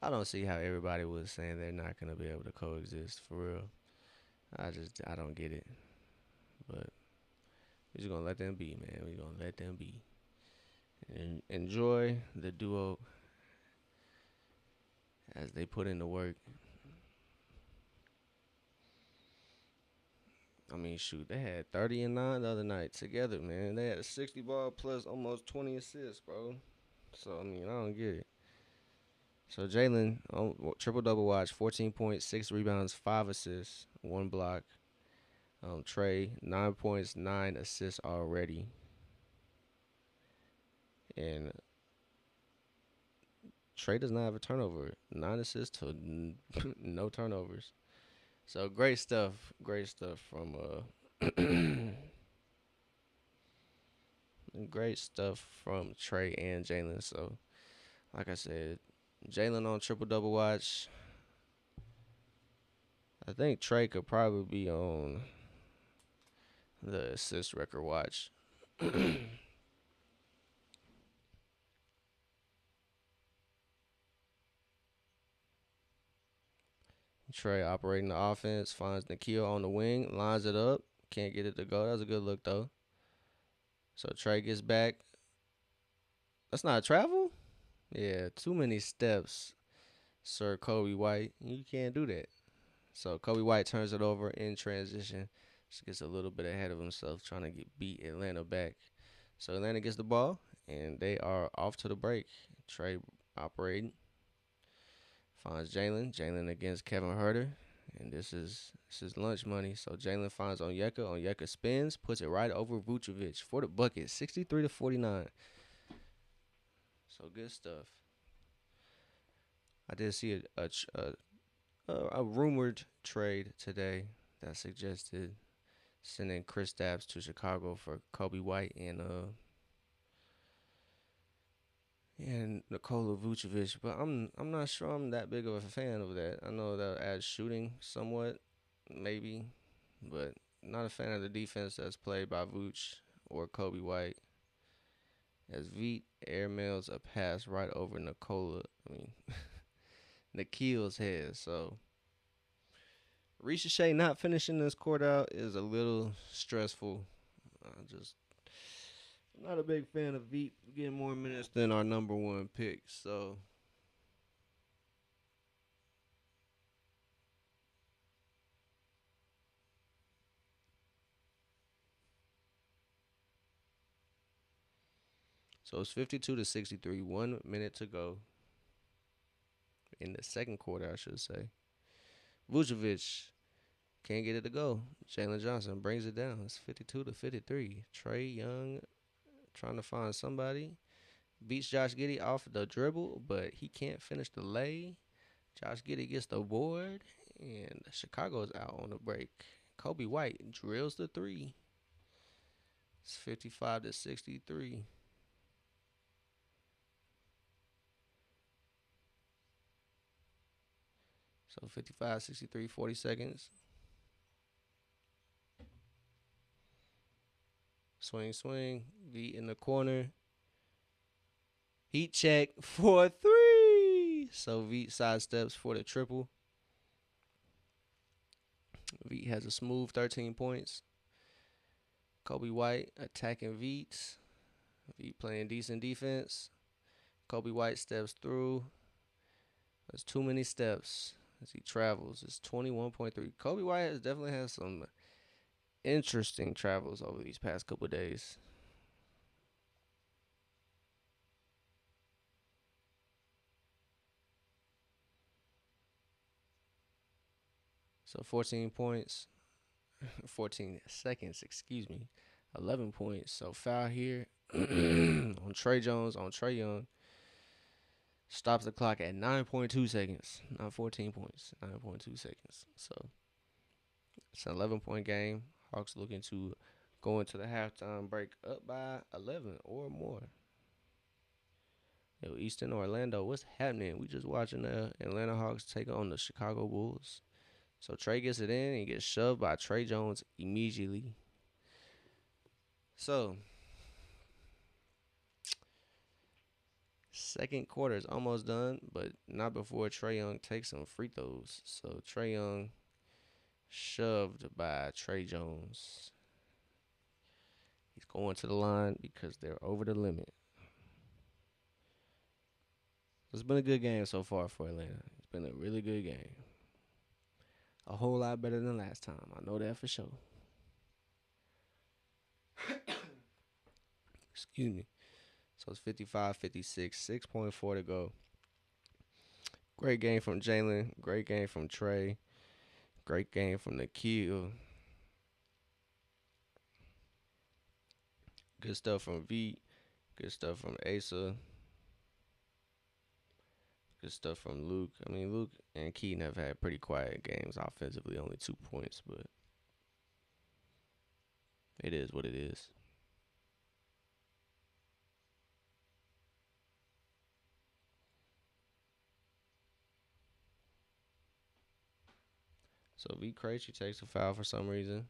I don't see how everybody was saying they're not gonna be able to coexist for real. I don't get it. But we're just gonna let them be, man. We're gonna let them be and enjoy the duo as they put in the work. I mean, shoot, they had 30 and 9 the other night together, man. They had a 60 ball plus almost 20 assists, bro. So I mean, I don't get it. So Jalen, triple double watch, 14 points, 6 rebounds, 5 assists, 1 block. Trey, 9 points, 9 assists already, and Trey does not have a turnover. 9 assists to no turnovers. So great stuff from great stuff from Trey and Jalen. So like I said, Jalen on triple double watch. I think Trey could probably be on the assist record watch. Trey operating the offense, finds Nikhil on the wing, lines it up, can't get it to go. That was a good look though. So Trey gets back. That's not a travel? Yeah, too many steps, Sir Kobe White. You can't do that. So Kobe White turns it over in transition. Just gets a little bit ahead of himself, trying to beat Atlanta back. So Atlanta gets the ball, and they are off to the break. Trey operating, finds Jalen. Jalen against Kevin Herter. And this is lunch money. So Jalen finds Onyeka. Onyeka spins, puts it right over Vucevic for the bucket, 63-49. So good stuff. I did see a rumored trade today that suggested sending Kristaps to Chicago for Kobe White and Nikola Vucevic, but I'm not sure I'm that big of a fan of that. I know that adds shooting somewhat, maybe, but not a fan of the defense that's played by Vooch or Kobe White. As Veet airmails a pass right over Nikhil's head. So Ricochet not finishing this court out is a little stressful. Just not a big fan of Veet getting more minutes than our number one pick. So it's 52-63. 1 minute to go in the second quarter, I should say. Vucevic can't get it to go. Jalen Johnson brings it down. It's 52-53. Trey Young trying to find somebody. Beats Josh Giddey off the dribble, but he can't finish the lay. Josh Giddey gets the board, and Chicago's out on the break. Kobe White drills the three. It's 55-63. So 55-63, 40 seconds. Swing, swing. V in the corner. Heat check for three. So V sidesteps for the triple. Veet has a smooth 13 points. Kobe White attacking Veet. Veet playing decent defense. Kobe White steps through. There's too many steps as he travels. It's 21.3. Kobe White has definitely had some interesting travels over these past couple of days. So 14 points, 14 seconds, excuse me, 11 points. So foul here on Trey Jones, on Trae Young. Stops the clock at 9.2 seconds, not 14 points, 9.2 seconds. So it's an 11-point game. Hawks looking to go into the halftime break up by 11 or more. Yo, Easton Orlando, what's happening? We just watching the Atlanta Hawks take on the Chicago Bulls. So Trey gets it in and gets shoved by Trey Jones immediately. So second quarter is almost done, but not before Trae Young takes some free throws. So Trae Young shoved by Trey Jones. He's going to the line because they're over the limit. It's been a good game so far for Atlanta. It's been a really good game. A whole lot better than last time. I know that for sure. Excuse me. So it's 55-56, 6.4 to go. Great game from Jalen. Great game from Trey. Great game from Nikhil. Good stuff from V. Good stuff from Asa. Good stuff from Luke. I mean, Luke and Keaton have had pretty quiet games offensively, only 2 points, but it is what it is. So V Krejci takes a foul for some reason.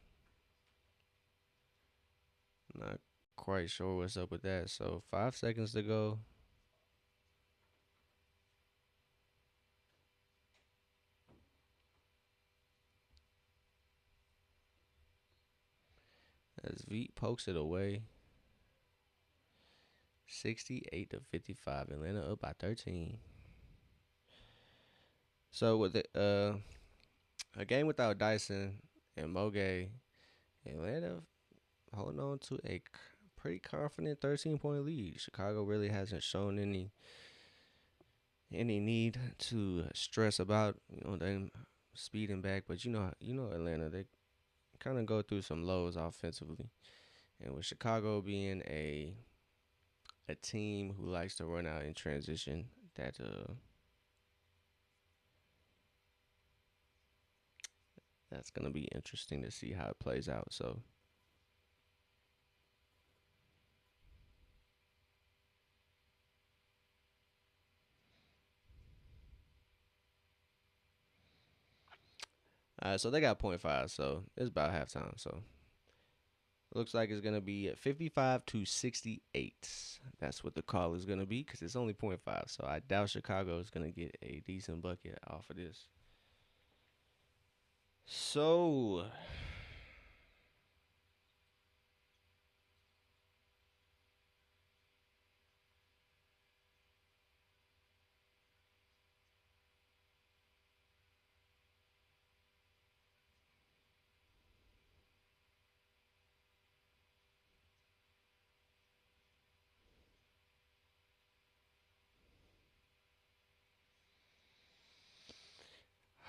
Not quite sure what's up with that. So 5 seconds to go. As Veet pokes it away. 68-55. Atlanta up by 13. So with a game without Dyson and Moge, Atlanta holding on to a pretty confident 13-point lead. Chicago really hasn't shown any need to stress about them speeding back, but Atlanta, they kind of go through some lows offensively, and with Chicago being a team who likes to run out in transition, that's gonna be interesting to see how it plays out. So they got point five, so it's about halftime. So it looks like it's gonna be at 55-68. That's what the call is gonna be because it's only point five. So I doubt Chicago is gonna get a decent bucket off of this. So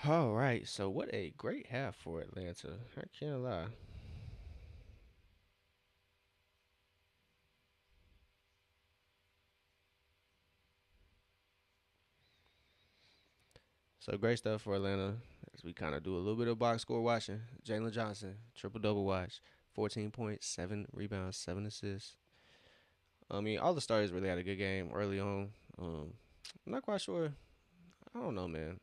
all right. So what a great half for Atlanta. I can't lie. So great stuff for Atlanta as we kind of do a little bit of box score watching. Jalen Johnson, triple double watch, 14 points, 7 rebounds, 7 assists. I mean, all the starters really had a good game early on. I'm not quite sure. I don't know, man.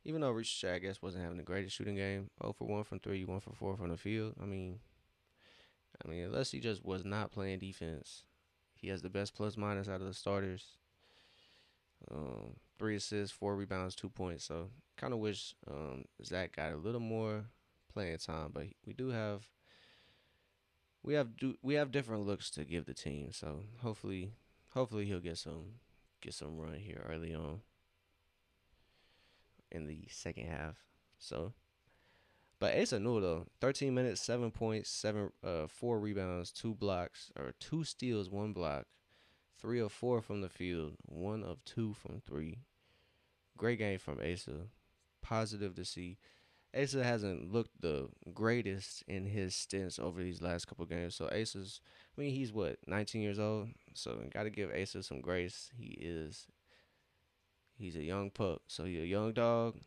Even though Rich Shaq, I guess, wasn't having the greatest shooting game, 0 for 1 from three, 1 for 4 from the field. I mean, unless he just was not playing defense, he has the best plus minus out of the starters. 3 assists, 4 rebounds, 2 points. So kind of wish Zach got a little more playing time, but we have different looks to give the team. So hopefully he'll get some run here early on in the second half. So, but Asa Newell though, 13 minutes, 7 points, 4 rebounds, 2 blocks or 2 steals, 1 block, 3 of 4 from the field, 1 of 2 from three. Great game from Asa. Positive to see. Asa hasn't looked the greatest in his stints over these last couple games. So I mean, he's what 19 years old. So got to give Asa some grace. He's a young pup. So he's a young dog,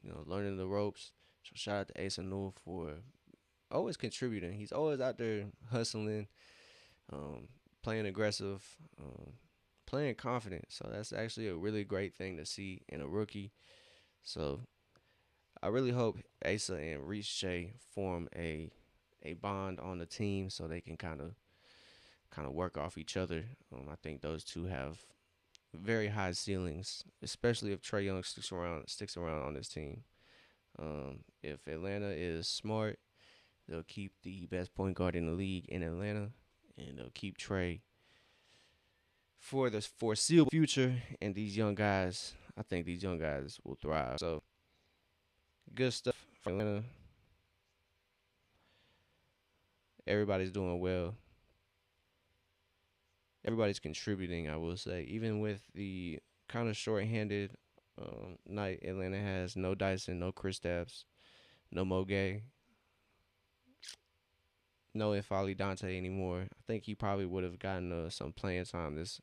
learning the ropes. So shout out to Asa Newell for always contributing. He's always out there hustling, um, playing aggressive, playing confident. So that's actually a really great thing to see in a rookie. So I really hope Asa and Reese Shea form a bond on the team so they can kind of work off each other. I think those two have very high ceilings, especially if Trae Young sticks around on this team. If Atlanta is smart, they'll keep the best point guard in the league in Atlanta, and they'll keep Trae for the foreseeable future. And these young guys, I think these young guys will thrive. So good stuff for Atlanta. Everybody's doing well. Everybody's contributing, I will say. Even with the kind of short-handed night Atlanta has, no Dyson, no Kristaps, no Mo Gay, no Infali Dante anymore. I think he probably would have gotten some playing time this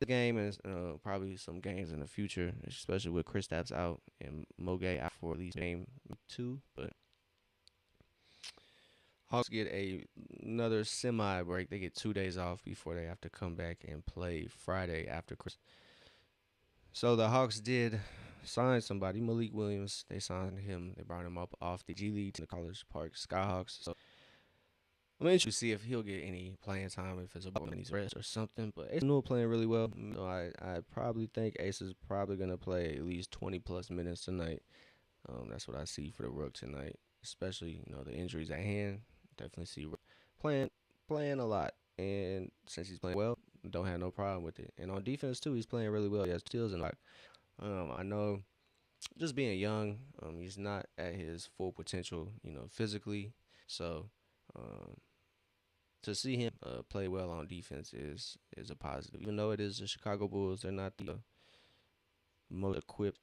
game and probably some games in the future, especially with Kristaps out and Mo Gay out for at least game 2. But Hawks get another semi break. They get 2 days off before they have to come back and play Friday after Christmas. So the Hawks did sign somebody, Malik Williams. They signed him. They brought him up off the G League to the College Park Skyhawks. So I'm interested to see if he'll get any playing time, if it's about when he's rest or something. But Ace Newell playing really well. So I probably think Ace is probably gonna play at least 20 plus minutes tonight. That's what I see for the Rook tonight, especially the injuries at hand. Definitely see playing playing a lot, and since he's playing well, don't have no problem with it. And on defense too, he's playing really well. He has steals and like I know just being young, he's not at his full potential, physically. So um, to see him play well on defense is a positive. Even though it is the Chicago Bulls, they're not the most equipped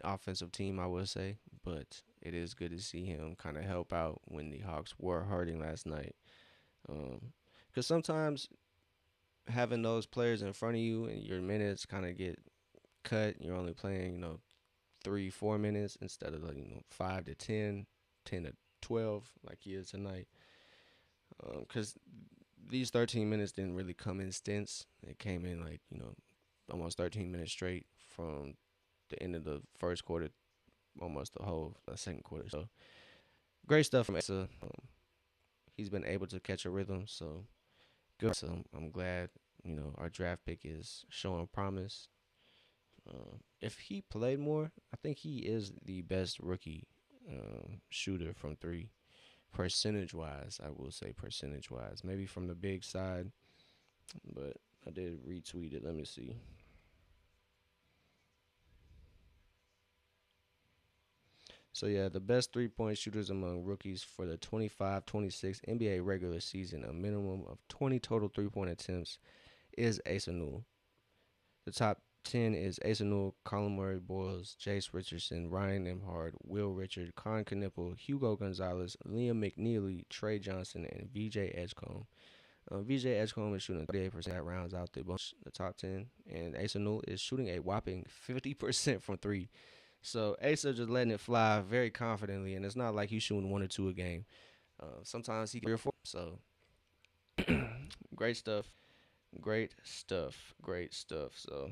offensive team, I would say, but it is good to see him kind of help out when the Hawks were hurting last night. Because sometimes having those players in front of you and your minutes kind of get cut, you're only playing, 3, 4 minutes instead of 5 to 10, 10 to 12 like he is tonight. Because these 13 minutes didn't really come in stints. It came in like almost 13 minutes straight from the end of the first quarter, almost the whole second quarter. So great stuff from Asa. He's been able to catch a rhythm, so good. So I'm glad our draft pick is showing promise. If he played more, I think he is the best rookie shooter from three, percentage wise. I will say percentage wise, maybe from the big side, but I did retweet it. Let me see. So yeah, the best 3-point shooters among rookies for the 25-26 NBA regular season, a minimum of 20 total 3-point attempts, is Asa Newell. The top 10 is Asa Newell, Colin Murray Boyles, Jace Richardson, Ryan Nembhard, Will Richard, Con Knipple, Hugo Gonzalez, Liam McNeely, Trey Johnson, and VJ Edgecombe. VJ Edgecombe is shooting 38%. That rounds out the top 10. And Asa Newell is shooting a whopping 50% from three. So Asa just letting it fly very confidently, and it's not like he's shooting 1 or 2 a game. Sometimes he 3 or 4. So great stuff, great stuff, great stuff. So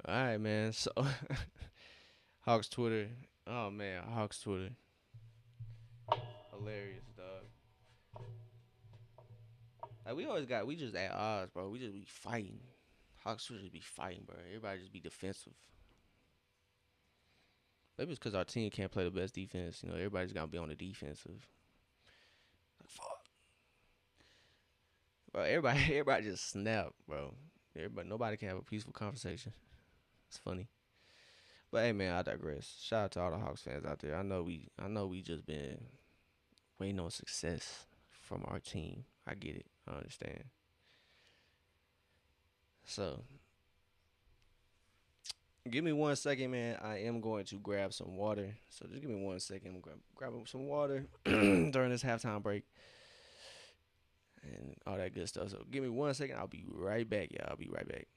All right, man. So Hawks Twitter. Oh man, Hawks Twitter. Hilarious, dog. Like we just at odds, bro. We just be fighting. Hawks Twitter just be fighting, bro. Everybody just be defensive. Maybe it's because our team can't play the best defense. You know, everybody's gotta be on the defensive. Like fuck, bro. Everybody, everybody just snap, bro. Everybody, nobody can have a peaceful conversation. It's funny. But hey, man, I digress. Shout out to all the Hawks fans out there. I know we just been waiting on success from our team. I get it. I understand. So, give me 1 second, man. I am going to grab some water. So just give me 1 second. I'm grab some water during this halftime break and all that good stuff. So give me 1 second. I'll be right back. Yeah, I'll be right back.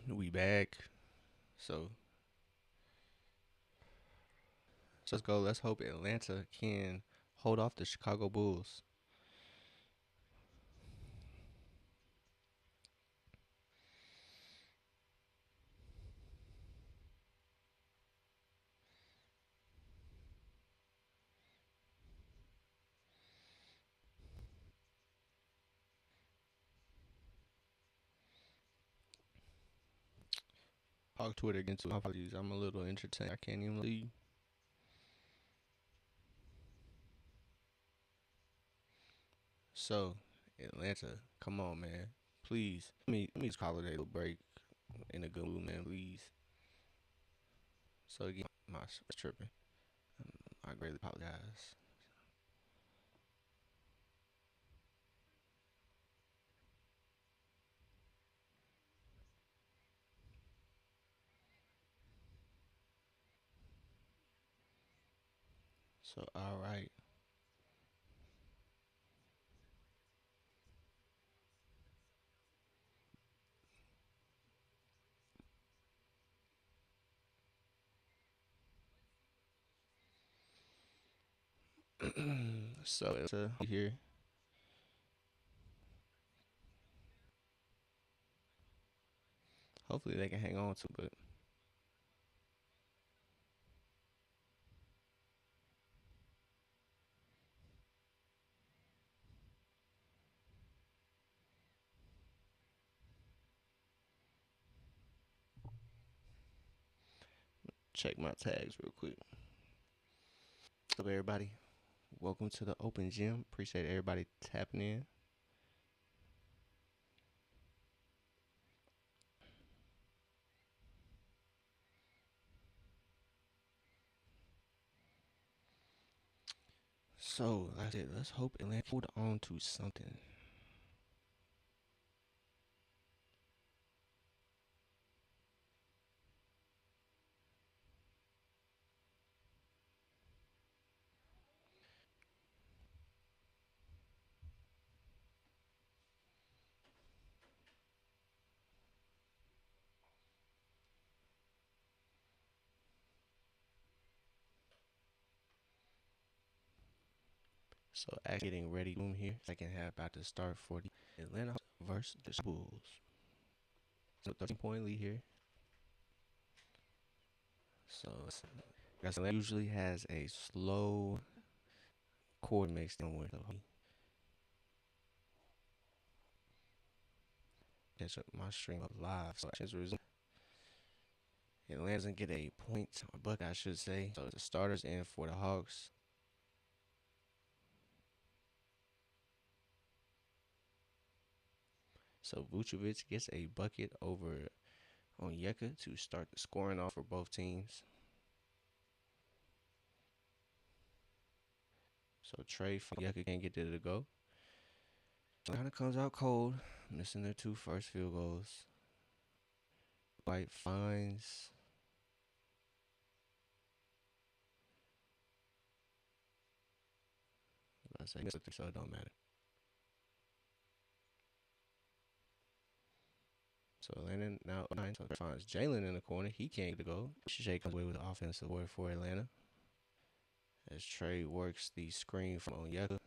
We back. So, so let's go. Let's hope Atlanta can hold off the Chicago Bulls. Talk Twitter again too. My apologies. I'm a little entertained. I can't even leave. So, Atlanta, come on, man. Please. Let me just call it a little break in a good mood, man. Please. So again, my tripping. I greatly apologize. So all right. So it's here. Hopefully they can hang on to, but check my tags real quick. So everybody, welcome to the open gym. Appreciate everybody tapping in. So like I said, let's hope Atlanta hold on to something. So getting ready room here. Second half about to start for the Atlanta versus the Bulls. So 13-point lead here. So guys, Atlanta usually has a slow chord mixed in with catch up my stream up live. So Atlanta doesn't get a point, or bucket, I should say. So the starters in for the Hawks. So Vucevic gets a bucket over Onyeka to start the scoring off for both teams. So Trey from Onyeka can't get there to go. Atlanta comes out cold, missing their two first field goals. White finds. I say so it don't matter. So Atlanta now 9. So finds Jalen in the corner. He can't get the goal. Shea comes away with the offensive board for Atlanta. As Trey works the screen from Onyeka.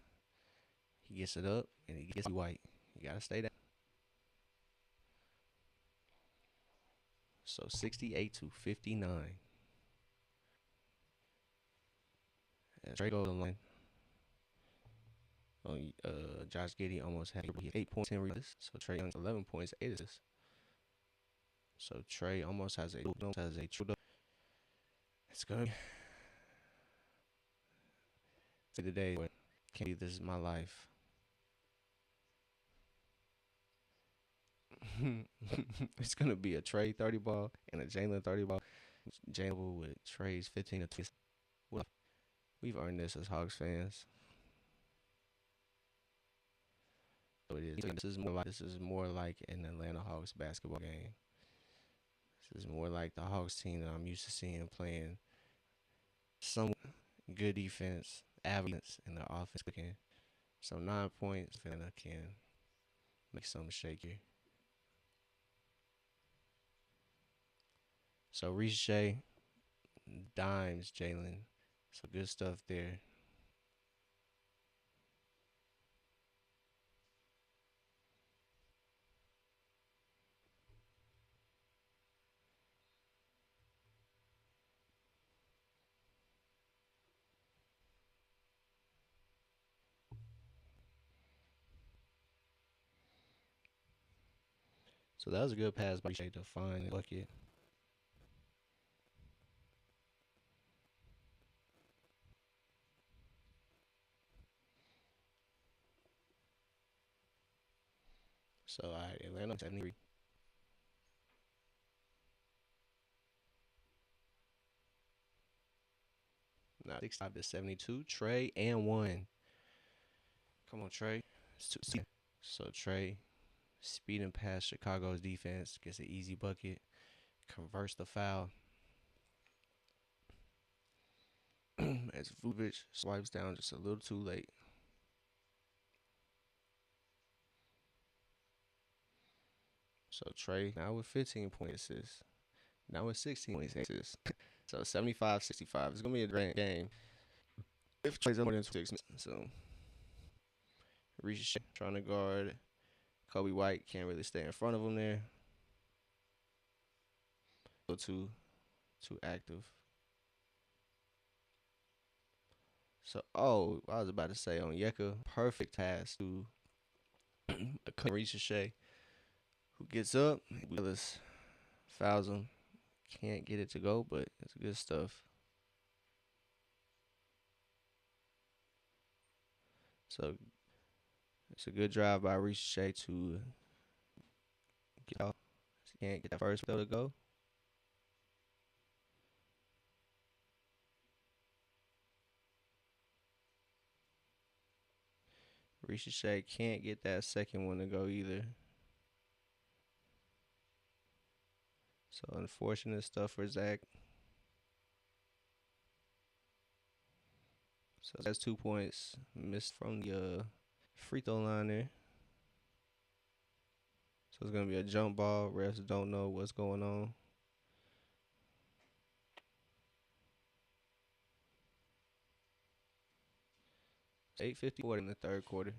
He gets it up and he gets White. You gotta stay there. So 68 to 59. As Trey goes line. Josh Giddey almost had 8 points in rebounds. So Trey Young 11 points, 8 assists. So Trey almost has a true. It's gonna be the day where can't be this is my life. It's gonna be a Trey 30 ball and a Jalen 30 ball. Jalen with Trey's 15 to 20. We've earned this as Hawks fans. So it is. This is more like an Atlanta Hawks basketball game. This is more like the Hawks team that I'm used to seeing playing some good defense, average, and the offense cooking. So 9 points, Atlanta can make something shaky. So Reese Shea dimes Jalen. So good stuff there. So that was a good pass by Shea to find the bucket. So Atlanta 73. Now 65 to 72. Trey and one. Come on, Trey. So Trey speeding past Chicago's defense, gets an easy bucket, converts the foul. As Vujovic swipes down just a little too late. So Trey now with 15 point assists. Now with 16 point assists. So 75-65. It's going to be a great game. If Trey's up more than 6 minutes. So Reese trying to guard Kobe White. Can't really stay in front of him there. Too active. So, I was about to say on Yeka, perfect pass to Ricochet, who gets up. Willis fouls him. Can't get it to go, but it's good stuff. So, it's a good drive by Ricochet to get off. Can't get that first throw to go. Ricochet can't get that second one to go either. So unfortunate stuff for Zach. So that's 2 points missed from the free throw line there. So it's gonna be a jump ball. Refs don't know what's going on. It's 8:54 in the third quarter.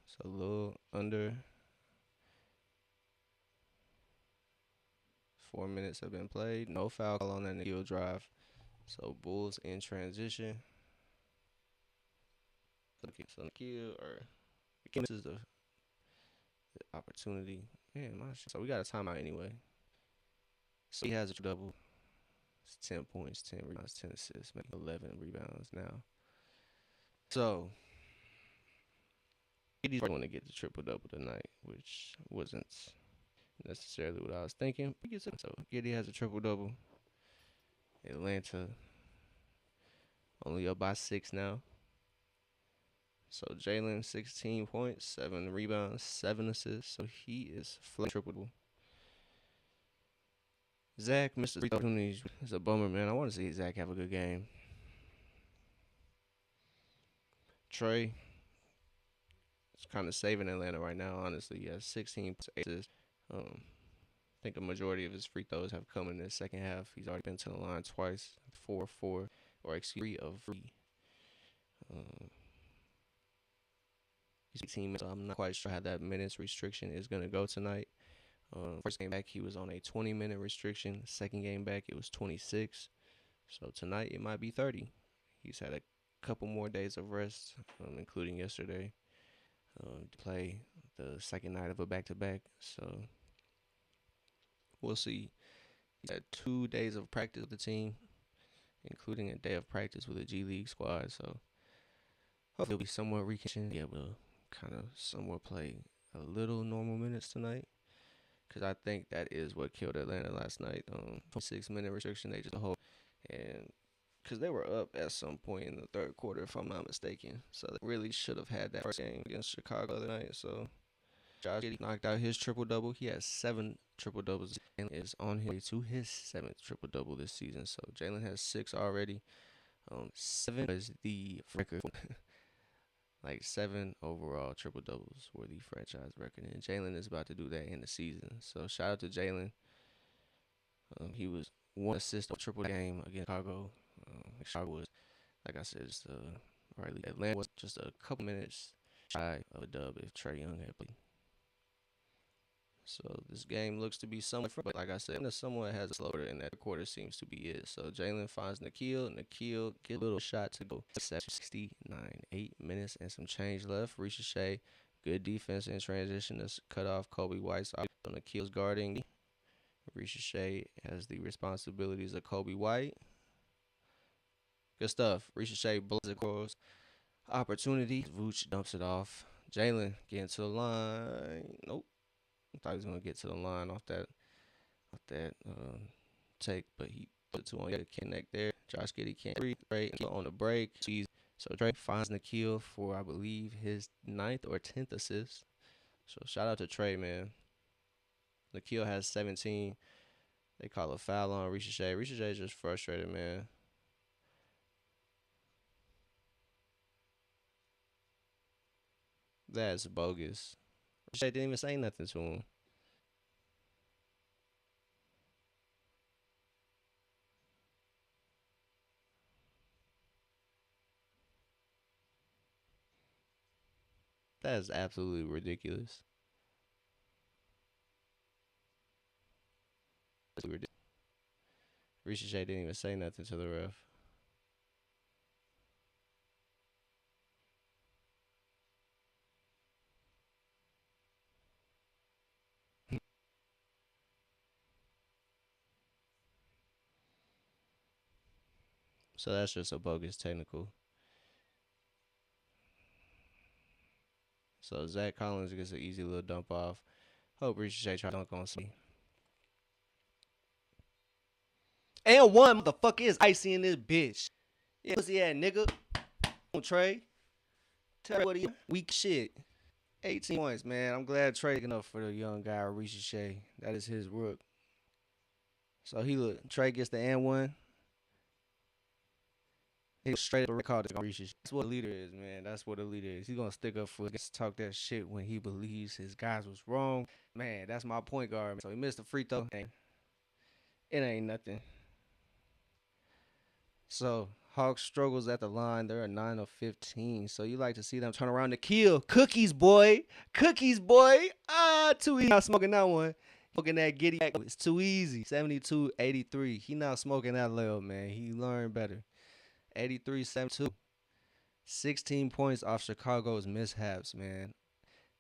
So a little under 4 minutes have been played. No foul call on that Nikhil drive. So Bulls in transition. So Nikhil or this is the opportunity. Man, so we got a timeout anyway. So he has a double. It's 10 points, 10 rebounds, 10 assists, maybe 11 rebounds now. So he's going to get the triple double tonight, which wasn't necessarily what I was thinking. So Giddey has a triple double. Atlanta only up by 6 now. So Jalen 16 points, 7 rebounds, 7 assists. So he is flat triple. Zach missed the opportunities. It's a bummer, man. I want to see Zach have a good game. Trey is kind of saving Atlanta right now, honestly. He has 16 assists. I think a majority of his free throws have come in the second half. He's already been to the line twice, 4-4, or excuse 3 of 3. He's 18, so I'm not quite sure how that minutes restriction is going to go tonight. First game back, he was on a 20-minute restriction. Second game back, it was 26. So tonight, it might be 30. He's had a couple more days of rest, including yesterday, to play the second night of a back-to-back. So we'll see. He's had 2 days of practice with the team, including a day of practice with the G League squad. So hopefully he'll be somewhat reconditioned, be able to kind of somewhat play a little normal minutes tonight. Because I think that is what killed Atlanta last night. 26-minute restriction, they just hold. And because they were up at some point in the third quarter, if I'm not mistaken. So they really should have had that first game against Chicago the other night. So Josh Giddey knocked out his triple-double. He has 7 triple-doubles and is on his way to his 7th triple-double this season. So Jalen has 6 already. 7 is the record. Like 7 overall triple doubles were the franchise record, and Jalen is about to do that in the season. So shout out to Jalen. He was 1 assist on triple game against Chicago. Chicago was, like I said, just Atlanta was just a couple minutes shy of a dub if Trae Young had played. So this game looks to be somewhat, but like I said, someone has a slower, and that quarter seems to be it. So Jalen finds Nikhil. Nikhil get a little shot to go. 69, 8 minutes and some change left. Ricochet, good defense in transition to cut off Kobe White. So Nikhil's guarding. Ricochet has the responsibilities of Kobe White. Good stuff. Ricochet blows across. opportunity. Vooch dumps it off. Jalen getting to the line. Nope. I thought he was gonna get to the line off that take, but he put two on the connect there. Josh Giddey can't read right on the break. So Trey finds Nikhil for I believe his ninth or 10th assist. So shout out to Trey, man. Nikhil has 17. They call a foul on Ricochet. Ricochet is just frustrated, man. That's bogus. Ricochet didn't even say nothing to him. That is absolutely ridiculous. Ricochet didn't even say nothing to the ref. So that's just a bogus technical. So Zach Collins gets an easy little dump off. Hope Ricochet try to dunk on me. And one motherfucker is icy in this bitch. Yeah, pussy ass nigga. On Trey. Tell me what he weak shit. 18 points, man. I'm glad Trey enough for the young guy Ricochet. That is his rook. So Trey gets the and one. He straight up called it Ricochet. That's what a leader is, man. That's what a leader is. He's gonna stick up for talk that shit when he believes his guys was wrong. Man, that's my point guard. So he missed the free throw. It ain't nothing. So Hawks struggles at the line. They're a 9 of 15. So you like to see them turn around to kill. Cookies, boy. Cookies, boy. Too easy. Not smoking that one. Smoking that giddy. It's too easy. 72-83. He not smoking that little, man. He learned better. 83-72. 16 points off Chicago's mishaps, man.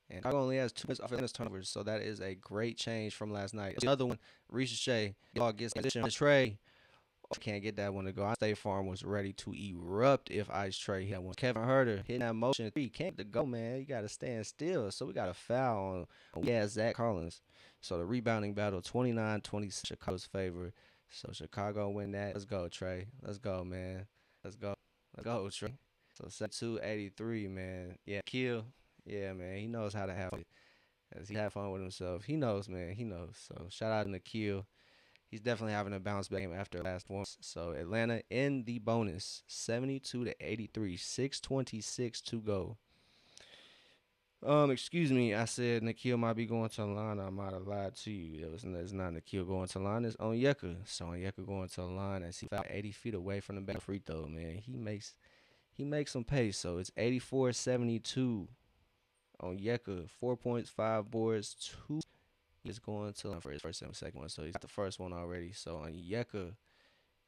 And Chicago only has 2 minutes off Atlanta's turnovers, so that is a great change from last night. Another one, Ricochet. Y'all gets position on Trey. Can't get that one to go. State Farm was ready to erupt if Ice Trey hit one. Kevin Huerter hitting that motion 3. Can't to go, man. You got to stand still. So we got a foul on Zach Collins. So the rebounding battle, 29-26, Chicago's favor. So Chicago win that. Let's go, Trey. Let's go, man. Let's go. Let's go, Trey. So 72-83, man. Yeah, kill. Yeah, man. He knows how to have it. As he had fun with himself. He knows, man. He knows. So shout out to Nikhil. He's definitely having a bounce back game after last one. So Atlanta in the bonus, 72-83, 6:26 to go. Excuse me, I said Nikhil might be going to the line. I might have lied to you. It's not Nikhil going to the line. It's Onyeka. So Onyeka going to the line as he fouled 80 feet away from the back free throw. Man, he makes some pace. So it's 84-72. Onyeka, 4 points, 5 boards, 2. He's going to line for his first and second one, so he's got the first one already. So on Onyeka,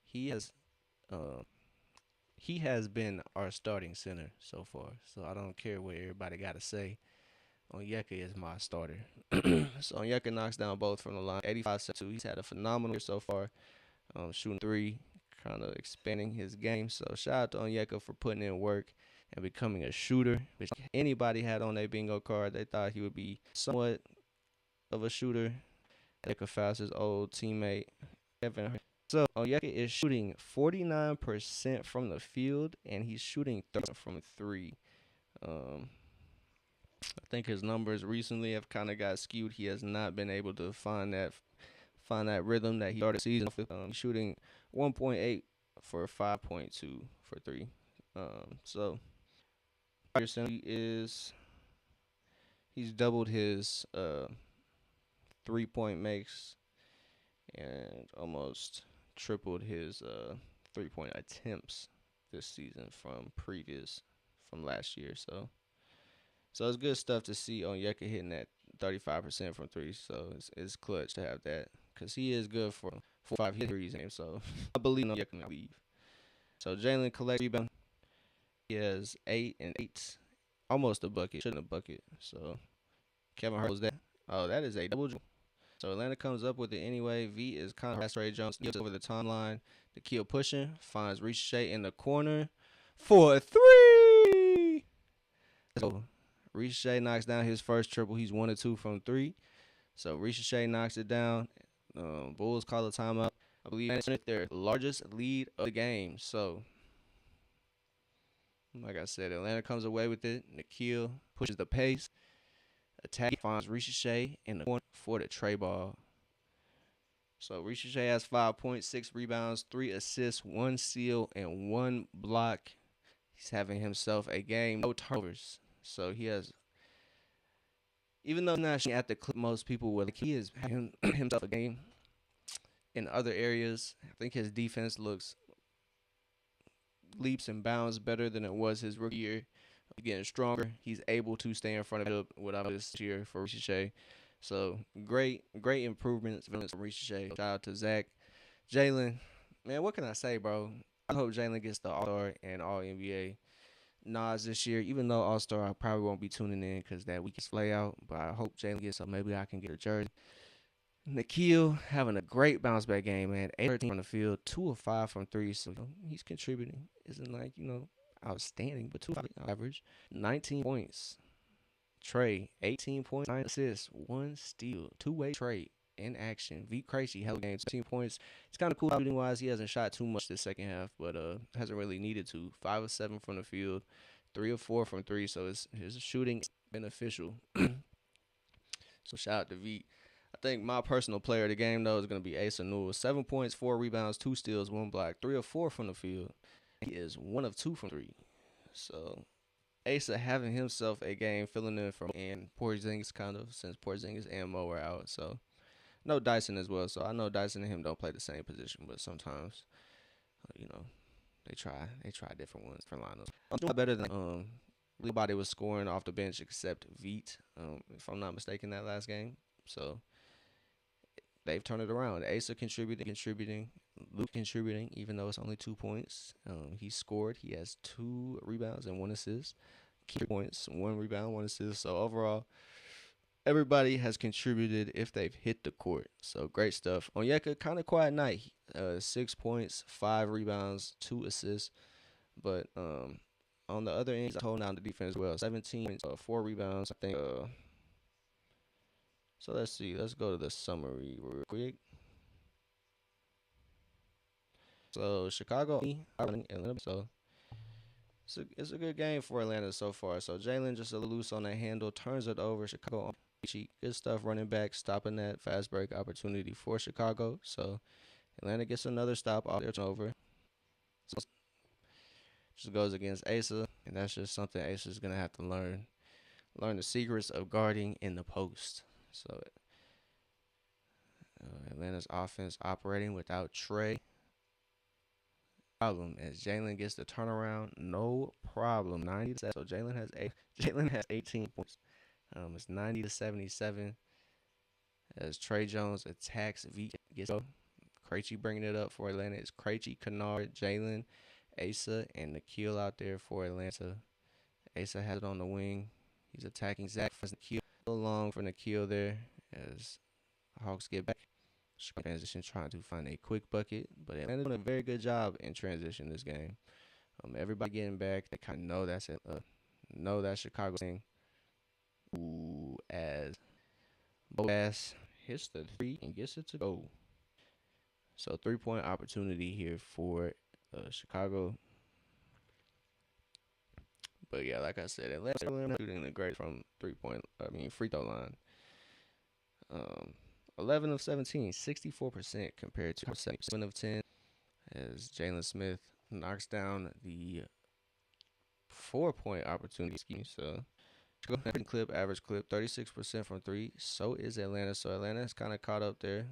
he has been our starting center so far. So I don't care what everybody got to say. Onyeka is my starter. So Onyeka knocks down both from the line, 85-72. He's had a phenomenal year so far, shooting 3, kind of expanding his game. So shout out to Onyeka for putting in work and becoming a shooter, which anybody had on their bingo card. They thought he would be somewhat of a shooter. Onyeka fouls his old teammate Kevin Huerter. So Onyeka is shooting 49% from the field, and he's shooting 30% from 3. I think his numbers recently have kind of got skewed. He has not been able to find that rhythm that he started the season with. Shooting 1.8 for 5.2 for 3. So he's doubled his 3-point makes and almost tripled his 3-point attempts this season from last year. So it's good stuff to see Onyeka hitting that 35% from 3. So it's clutch to have that because he is good for 5 threes in him. So I believe Onyeka can leave. So Jalen collects rebound. He has 8 and 8, almost a bucket, shouldn't a bucket. So Kevin Huerter was that. Oh, that is a double. So Atlanta comes up with it anyway. V is kind of Ray Jones gets over the timeline. The kill pushing finds Ricochet in the corner for a 3. So Ricochet knocks down his first triple. He's 1 of 2 from three. So Ricochet knocks it down. Bulls call a timeout. I believe it's their largest lead of the game. So, like I said, Atlanta comes away with it. Nikhil pushes the pace. Attack finds Ricochet in the corner for the tray ball. So Ricochet has 5 points, 6 rebounds, 3 assists, 1 steal, and 1 block. He's having himself a game, no turnovers. So he has, even though not at the clip most people would, he is having himself a game. In other areas, I think his defense looks leaps and bounds better than it was his rookie year. Getting stronger. He's able to stay in front of without this year for Ricochet. So great improvements from Ricochet. Shout out to Zach. Jalen, man, what can I say, bro? I hope Jalen gets the All-Star and All-NBA nods this year, even though All-Star I probably won't be tuning in because that week is play out. But I hope Jalen gets, so maybe I can get a jersey. Nikhil having a great bounce back game, man. 8-13 on the field, 2 of 5 from three. So he's contributing. Isn't like, outstanding, but 2 average. 19 points. Trey, 18 points, 9 assists, 1 steal, two-way trade in action. Vit Krejci, hell game, 17 points. It's kind of cool shooting wise. He hasn't shot too much this second half, but hasn't really needed to. 5 of 7 from the field, 3 of 4 from three. So his shooting is beneficial. So shout out to Vit. I think my personal player of the game though is gonna be Asa Newell. 7 points, 4 rebounds, 2 steals, 1 block, 3 of 4 from the field. He is 1 of 2 from three. So Asa having himself a game filling in from and Porzingis kind of since Porzingis and Mo are out. So no Dyson as well. So I know Dyson and him don't play the same position, but sometimes they try different ones, different lineups. I'm doing better than everybody was scoring off the bench except Vit, if I'm not mistaken, that last game. So they've turned it around. Asa contributing, Luke contributing, even though it's only 2 points. He scored. He has 2 rebounds and 1 assist. 3 points, 1 rebound, 1 assist. So overall, everybody has contributed if they've hit the court. So great stuff. Onyeka, kind of quiet night. 6 points, 5 rebounds, 2 assists. But on the other end, he's holding down the defense well. 17 points, 4 rebounds. I think. So let's see. Let's go to the summary real quick. So Chicago, Atlanta. So it's a good game for Atlanta so far. So Jalen just a loose on the handle, turns it over. Chicago, good stuff. Running back, stopping that fast break opportunity for Chicago. So Atlanta gets another stop off their turnover. So just goes against Asa, and that's just something Asa is gonna have to learn the secrets of guarding in the post. So Atlanta's offense operating without Trey. Problem as Jalen gets the turnaround, no problem. 90-7. So Jalen has 18 points. It's 90-77 as Trey Jones attacks Vit. Gets Krejci bringing it up for Atlanta. It's Krejci, Kennard, Jalen, Asa, and Nikhil out there for Atlanta. Asa has it on the wing. He's attacking Zach for Nikhil. Long for Nikhil there as Hawks get back. Transition, trying to find a quick bucket, but Atlanta doing a very good job in transition this game. Everybody getting back. They kind of know that's it. Know that Chicago thing. Ooh, as Boaz hits the 3 and gets it to go. So 3-point opportunity here for Chicago. But yeah, like I said, Atlanta shooting the great from free throw line. 11 of 17, 64% compared to 7 of 10 as Jalen Smith knocks down the 4-point opportunity. So average clip, 36% from 3. So is Atlanta. So Atlanta's kind of caught up there.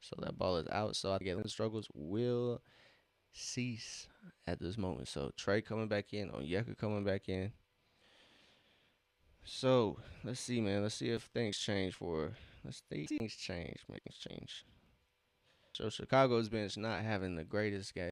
So that ball is out. So I think Atlanta struggles will cease at this moment. So Trey coming back in, Onyeka coming back in. So let's see, man. Let's see if things change things change. So Chicago's bench not having the greatest game.